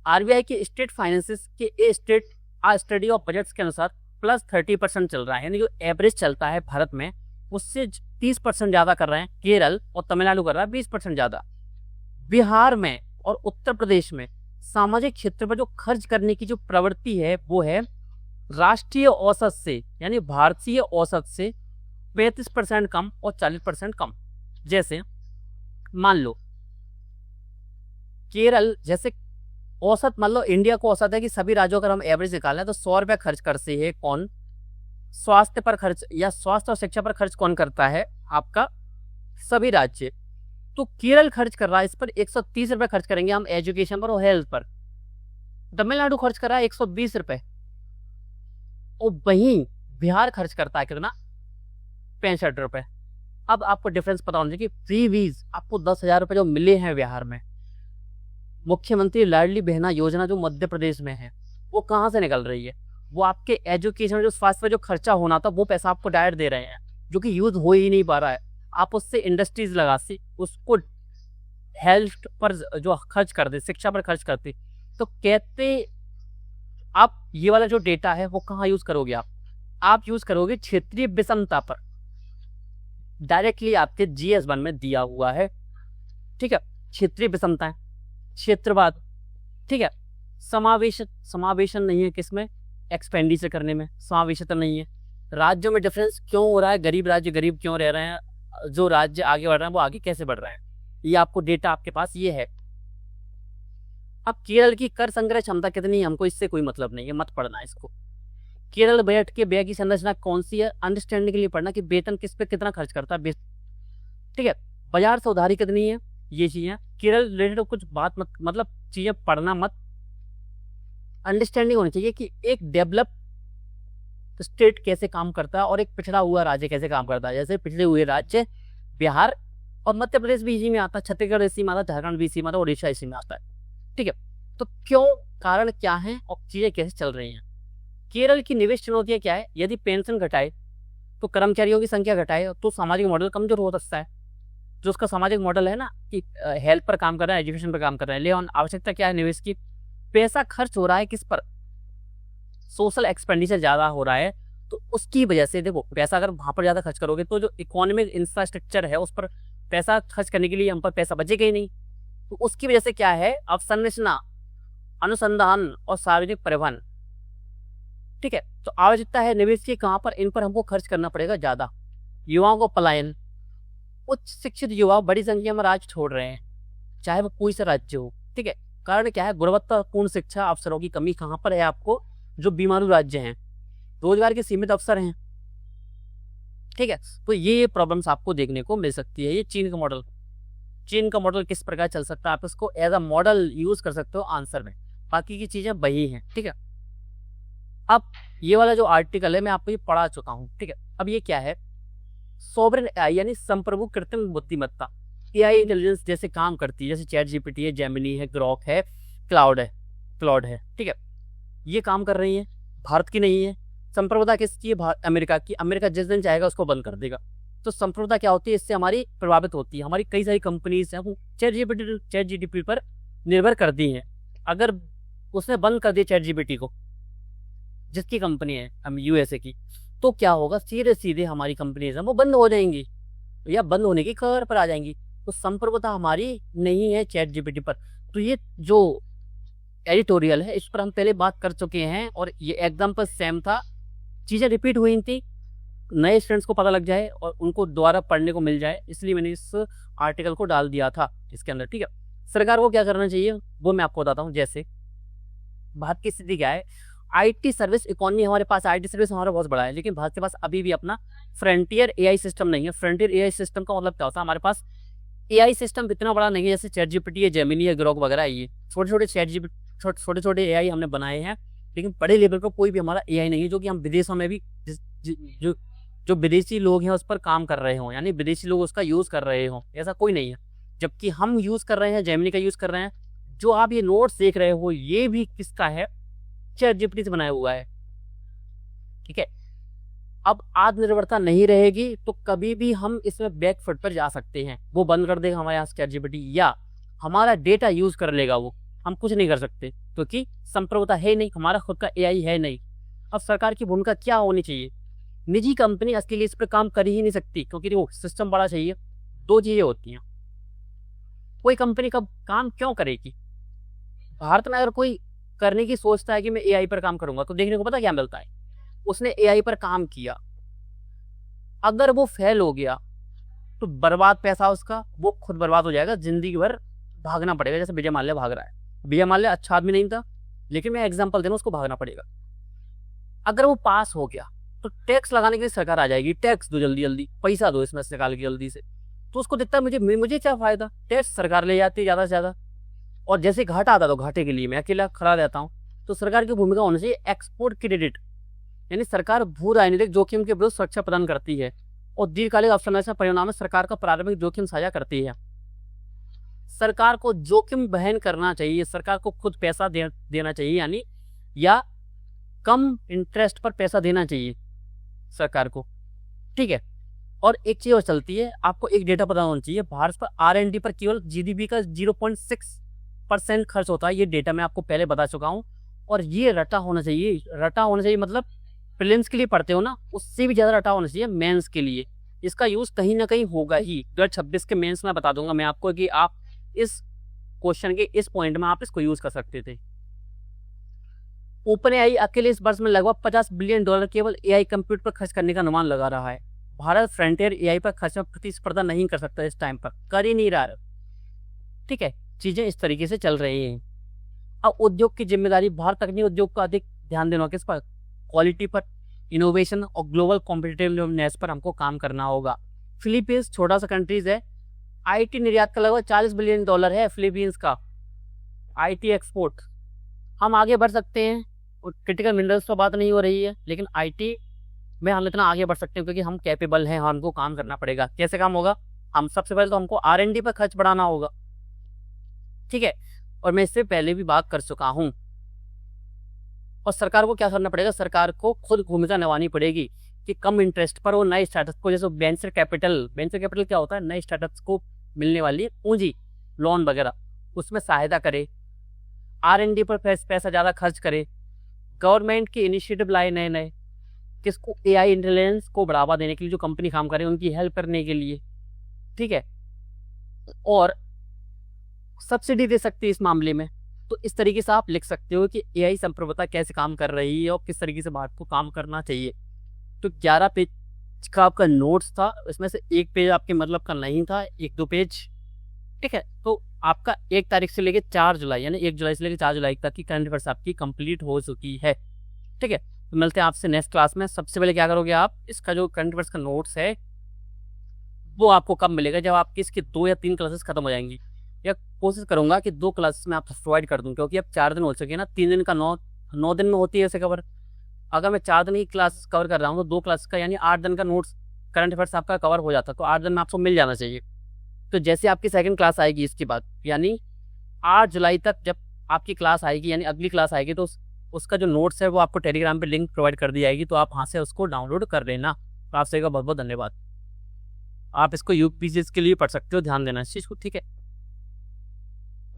आरबीआई के स्टेट फाइनेंसेस के स्टेट स्टडी ऑफ बजट्स के अनुसार +30% चल रहा है, यानी जो एवरेज चलता है भारत में उससे 30% ज्यादा कर रहे हैं केरल, और तमिलनाडु कर रहा है 20% ज्यादा। बिहार में और उत्तर प्रदेश में सामाजिक क्षेत्र पर जो खर्च करने की जो प्रवृत्ति है वो है राष्ट्रीय औसत से, यानी भारतीय औसत से 35% कम और 40% कम। जैसे मान लो केरल, जैसे औसत मान लो इंडिया को औसत है कि सभी राज्यों का हम एवरेज निकालें तो 100 रुपया खर्च करते हैं कौन? स्वास्थ्य पर खर्च या स्वास्थ्य और शिक्षा पर खर्च कौन करता है? आपका सभी राज्य। तो केरल खर्च कर रहा है इस पर 130 रुपए खर्च करेंगे हम एजुकेशन पर और हेल्थ पर। तमिलनाडु खर्च कर रहा है 120 रुपए, और वहीं बिहार खर्च करता है कितना? 65 रुपए। अब आपको डिफरेंस पता होना चाहिए कि फ्रीबीज आपको 10,000 रुपए जो मिले हैं बिहार में, मुख्यमंत्री लाडली बहना योजना जो मध्य प्रदेश में है, वो कहाँ से निकल रही है? वो आपके एजुकेशन, जो स्वास्थ्य पर जो खर्चा होना था वो पैसा आपको डायरेक्ट दे रहे हैं, जो कि यूज हो ही नहीं पा रहा है। आप उससे इंडस्ट्रीज लगाते, उसको हेल्थ पर जो खर्च करते, शिक्षा पर खर्च करते, तो कहते आप ये वाला जो डेटा है वो कहाँ यूज करोगे? आप यूज करोगे क्षेत्रीय विषमता पर, डायरेक्टली आपके GS1 में दिया हुआ है। ठीक है, क्षेत्रीय विषमता है, क्षेत्रवाद। ठीक है, समावेशन नहीं है किसमें? एक्सपेंडिचर करने में समावेशित नहीं है। राज्यों में डिफरेंस क्यों हो रहा है? गरीब राज्य गरीब क्यों रह रहे हैं, जो राज्य आगे बढ़ रहे हैं वो आगे कैसे बढ़ रहे हैं, ये आपको डेटा आपके पास ये है। अब केरल की कर संग्रह क्षमता कितनी है हमको इससे कोई मतलब नहीं है, मत पढ़ना इसको। केरल बजट के व्यय की संरचना कौन सी है अंडरस्टैंडिंग के लिए पढ़ना कि वेतन किस पे कितना खर्च करता है। ठीक है, बाजार से उधारी कितनी है, ये चीजें। केरल रिलेटेड कुछ बात मत, मतलब चीजें पढ़ना मत, अंडरस्टैंडिंग होनी चाहिए कि एक डेवलप स्टेट कैसे काम करता है और एक पिछड़ा हुआ राज्य कैसे काम करता है। जैसे पिछड़े हुए राज्य बिहार और मध्य प्रदेश भी इसी में आता है, छत्तीसगढ़ इसी में आता है, झारखंड भी इसी में आता है, उड़ीसा इसी में आता है। ठीक है, तो क्यों, कारण क्या है और चीजें कैसे चल रही हैं? केरल की निवेश चुनौतियां क्या है? यदि पेंशन घटाए तो कर्मचारियों की संख्या घटाए तो सामाजिक मॉडल कमजोर हो सकता है। जो उसका सामाजिक मॉडल है ना कि हेल्थ पर काम कर रहा है, एजुकेशन पर काम कर रहा है, लेकिन आवश्यकता क्या है निवेश की? पैसा खर्च हो रहा है किस पर? सोशल एक्सपेंडिचर ज्यादा हो रहा है, तो उसकी वजह से देखो पैसा अगर वहां पर ज्यादा खर्च करोगे तो जो इकोनॉमिक इंफ्रास्ट्रक्चर है उस पर पैसा खर्च करने के लिए हम पर पैसा बचेगा ही नहीं। तो उसकी वजह से क्या है? अवसंरचना, अनुसंधान और सार्वजनिक परिवहन। ठीक है, तो आवश्यकता है निवेश की कहां पर? इन पर हमको खर्च करना पड़ेगा ज्यादा। युवाओं को पलायन, उच्च शिक्षित युवा बड़ी संख्या में राज्य छोड़ रहे हैं, चाहे वो कोई सा राज्य हो। ठीक है, कारण क्या है? गुणवत्तापूर्ण शिक्षा अवसरों की कमी कहां पर है आपको? जो बीमारू राज्य हैं, रोजगार के सीमित अवसर हैं। ठीक है, तो ये प्रॉब्लम्स आपको देखने को मिल सकती है। ये चीन का मॉडल किस प्रकार चल सकता है, आप इसको एज अ मॉडल यूज कर सकते हो आंसर में। बाकी की चीजें वही हैं। ठीक है, अब ये वाला जो आर्टिकल है मैं आपको ये पढ़ा चुका हूँ। ठीक है, अब ये क्या है? सॉवरेन एआई यानी संप्रभु कृत्रिम बुद्धिमत्ता, एआई इंटेलिजेंस जैसे काम करती है, जैसे ChatGPT है, जेमिनी है, ग्रॉक है, क्लाउड है। ठीक है, ये काम कर रही है, भारत की नहीं है। संप्रभुता किसकी है? अमेरिका की। अमेरिका जिस दिन चाहेगा उसको बंद कर देगा। तो संप्रभुता क्या होती है? इससे हमारी प्रभावित होती है। हमारी कई सारी कंपनीज हैं वो ChatGPT पर निर्भर करती हैं। अगर उसने बंद कर दिया ChatGPT को, जिसकी कंपनी है हम USA की, तो क्या होगा? सीधे हमारी कंपनीज हैं वो बंद हो जाएंगी या बंद होने की कगार पर आ जाएंगी। तो संप्रभुता हमारी नहीं है ChatGPT पर। तो ये जो एडिटोरियल है, इस पर हम पहले बात कर चुके हैं और ये एग्जाम्पल सेम था, चीज़ें रिपीट हुई थी, नए स्टूडेंट्स को पता लग जाए और उनको दोबारा पढ़ने को मिल जाए, इसलिए मैंने इस आर्टिकल को डाल दिया था इसके अंदर। ठीक है, सरकार को क्या करना चाहिए वो मैं आपको बताता हूँ। जैसे भारत की स्थिति क्या है, आईटी सर्विस इकोनॉमी हमारे पास, आईटी सर्विस हमारा बहुत बड़ा है, लेकिन भारत के पास अभी भी अपना फ्रंटियर एआई सिस्टम नहीं है। फ्रंटियर एआई सिस्टम का मतलब क्या होता है, हमारे पास एआई सिस्टम इतना बड़ा नहीं है जैसे चैट जीपीटी है, जेमिनी है, ग्रोक वगैरह। ये छोटे छोटे एआई हमने बनाए हैं, लेकिन बड़े लेवल पर कोई भी हमारा एआई नहीं है जो कि हम विदेशों में भी जो विदेशी लोग हैं उस पर काम कर रहे हों, यानी विदेशी लोग उसका यूज़ कर रहे हों, ऐसा कोई नहीं है। जबकि हम यूज़ कर रहे हैं, जेमिनी का यूज़ कर रहे हैं। जो आप ये नोट्स देख रहे हो ये भी किसका है, चैट जीपीटी से बनाया हुआ है। ठीक है, अब आत्मनिर्भरता नहीं रहेगी तो कभी भी हम इसमें बैकफुट पर जा सकते हैं, वो बंद कर देगा हमारे यहाँ चैट जीपीटी, या हमारा डेटा यूज़ कर लेगा वो, हम कुछ नहीं कर सकते क्योंकि संप्रभुता है नहीं, हमारा खुद का एआई है नहीं। अब सरकार की भूमिका क्या होनी चाहिए, निजी कंपनी इसके लिए इस पर काम कर ही नहीं सकती क्योंकि वो सिस्टम बड़ा चाहिए। दो चीज़ें होती हैं, कोई कंपनी का काम क्यों करेगी। भारत में अगर कोई करने की सोचता है कि मैं एआई पर काम करूंगा तो देखने को पता क्या मिलता है, उसने एआई पर काम किया, अगर वो फेल हो गया तो बर्बाद पैसा उसका, वो खुद बर्बाद हो जाएगा, जिंदगी भर भागना पड़ेगा। जैसे विजय माल्या भाग रहा है, विजय माल्या अच्छा आदमी नहीं था, लेकिन मैं एग्जाम्पल दे रहा हूं, उसको भागना पड़ेगा। अगर वो पास हो गया तो टैक्स लगाने के लिए सरकार आ जाएगी, टैक्स दो जल्दी जल्दी, पैसा दो इसमें से निकाल के जल्दी से, तो उसको दिखता है मुझे क्या फायदा, टैक्स सरकार ले जाती है ज़्यादा से ज़्यादा, और जैसे घाटा आता तो घाटे के लिए मैं अकेला खड़ा रहता हूँ। तो सरकार की भूमिका होनी चाहिए एक्सपोर्ट क्रेडिट, यानी सरकार भू राजनीतिक जोखिम के विरुद्ध सुरक्षा प्रदान करती है और दीर्घकालिक अवसंरचना परिणाम में सरकार का प्रारंभिक जोखिम साझा करती है। सरकार को जोखिम वहन करना चाहिए, सरकार को खुद पैसा देना चाहिए, यानी या कम इंटरेस्ट पर पैसा देना चाहिए सरकार को। ठीक है, और एक चीज और चलती है, आपको एक डेटा पता होना चाहिए, भारत पर R&D पर केवल जीडीपी का 0.6% खर्च होता है। ये डेटा मैं आपको पहले बता चुका हूँ और ये रटा होना चाहिए, मतलब प्रीलिम्स के लिए पढ़ते हो ना, उससे भी ज़्यादा रटा होना चाहिए मेंस के लिए। इसका यूज़ कहीं ना कहीं होगा ही। 2026 के मेंस में बता दूंगा मैं आपको कि आप इस क्वेश्चन के इस पॉइंट में आप इसको यूज़ कर सकते थे। ओपन एआई अकेले इस वर्ष में लगभग $50 बिलियन केवल एआई कंप्यूटर पर खर्च करने का अनुमान लगा रहा है। भारत फ्रंटियर एआई पर खर्च में प्रतिस्पर्धा नहीं कर सकता, इस टाइम पर कर ही नहीं रहा। ठीक है, चीज़ें इस तरीके से चल रही हैं। अब उद्योग की जिम्मेदारी, भारत तकनीकी उद्योग का अधिक ध्यान देना, किस पर, क्वालिटी पर, इनोवेशन और ग्लोबल कॉम्पिटिटिवनेस पर हमको काम करना होगा। फिलीपींस छोटा सा कंट्रीज है, आईटी निर्यात का लगभग $40 बिलियन है फिलीपींस का आईटी एक्सपोर्ट। हम आगे बढ़ सकते हैं, और क्रिटिकल मिनरल्स पर बात नहीं हो रही है, लेकिन आईटी में हम इतना आगे बढ़ सकते हैं क्योंकि हम कैपेबल हैं, हमको काम करना पड़ेगा। कैसे काम होगा, हम सबसे पहले तो हमको R&D पर खर्च बढ़ाना होगा। ठीक है, और मैं इससे पहले भी बात कर चुका हूं। और सरकार को क्या करना पड़ेगा, सरकार को खुद भूमिका निभानी पड़ेगी कि कम इंटरेस्ट पर वो नए स्टार्टअप को, जैसे वेंचर कैपिटल क्या होता है, नए स्टार्टअप्स को मिलने वाली पूंजी, लोन वगैरह, उसमें सहायता करे, R&D पर पैसा ज़्यादा खर्च करे, गवर्नमेंट की इनिशिएटिव लाए नए, किसको, एआई इंटेलिजेंस को बढ़ावा देने के लिए, जो कंपनी काम करे उनकी हेल्प करने के लिए। ठीक है, और सब्सिडी दे सकती है इस मामले में। तो इस तरीके से आप लिख सकते हो कि एआई संप्रभुता कैसे काम कर रही है और किस तरीके से भारत को काम करना चाहिए। तो 11 पेज का आपका नोट्स था, इसमें से एक पेज आपके मतलब का नहीं था, 1-2 पेज। ठीक है, तो आपका 1 तारीख से लेकर 4 जुलाई, यानी 1 जुलाई से लेकर 4 जुलाई तक की करंट अफेयर्स आपकी कंप्लीट हो चुकी है। ठीक है, तो मिलते हैं आपसे नेक्स्ट क्लास में। सबसे पहले क्या करोगे आप, इसका जो करंट अफेयर्स का नोट्स है वो आपको कब मिलेगा, जब आपकी इसकी 2 या 3 क्लासेस खत्म हो जाएंगी, या कोशिश करूंगा कि 2 क्लासेस में आपको प्रोवाइड कर दूं, क्योंकि अब 4 दिन हो चुके हैं ना, 3 दिन का 9 दिन में होती है ऐसे कवर। अगर मैं 4 दिन की क्लास कवर कर रहा हूँ तो 2 क्लास का यानी 8 दिन का नोट्स करंट अफेयर्स आपका कवर हो जाता है, तो 8 दिन में आपको मिल जाना चाहिए। तो जैसे आपकी सेकंड क्लास आएगी इसके बाद, यानी 8 जुलाई तक जब आपकी क्लास आएगी, यानी अगली क्लास आएगी, तो उसका जो नोट्स है वो आपको टेलीग्राम पे लिंक प्रोवाइड कर दी जाएगी, तो आप वहाँ से उसको डाउनलोड कर लेना। तो आपसे बहुत बहुत धन्यवाद। आप इसको यूपीएससी के लिए पढ़ सकते हो, ध्यान देना इस चीज़ को। ठीक है।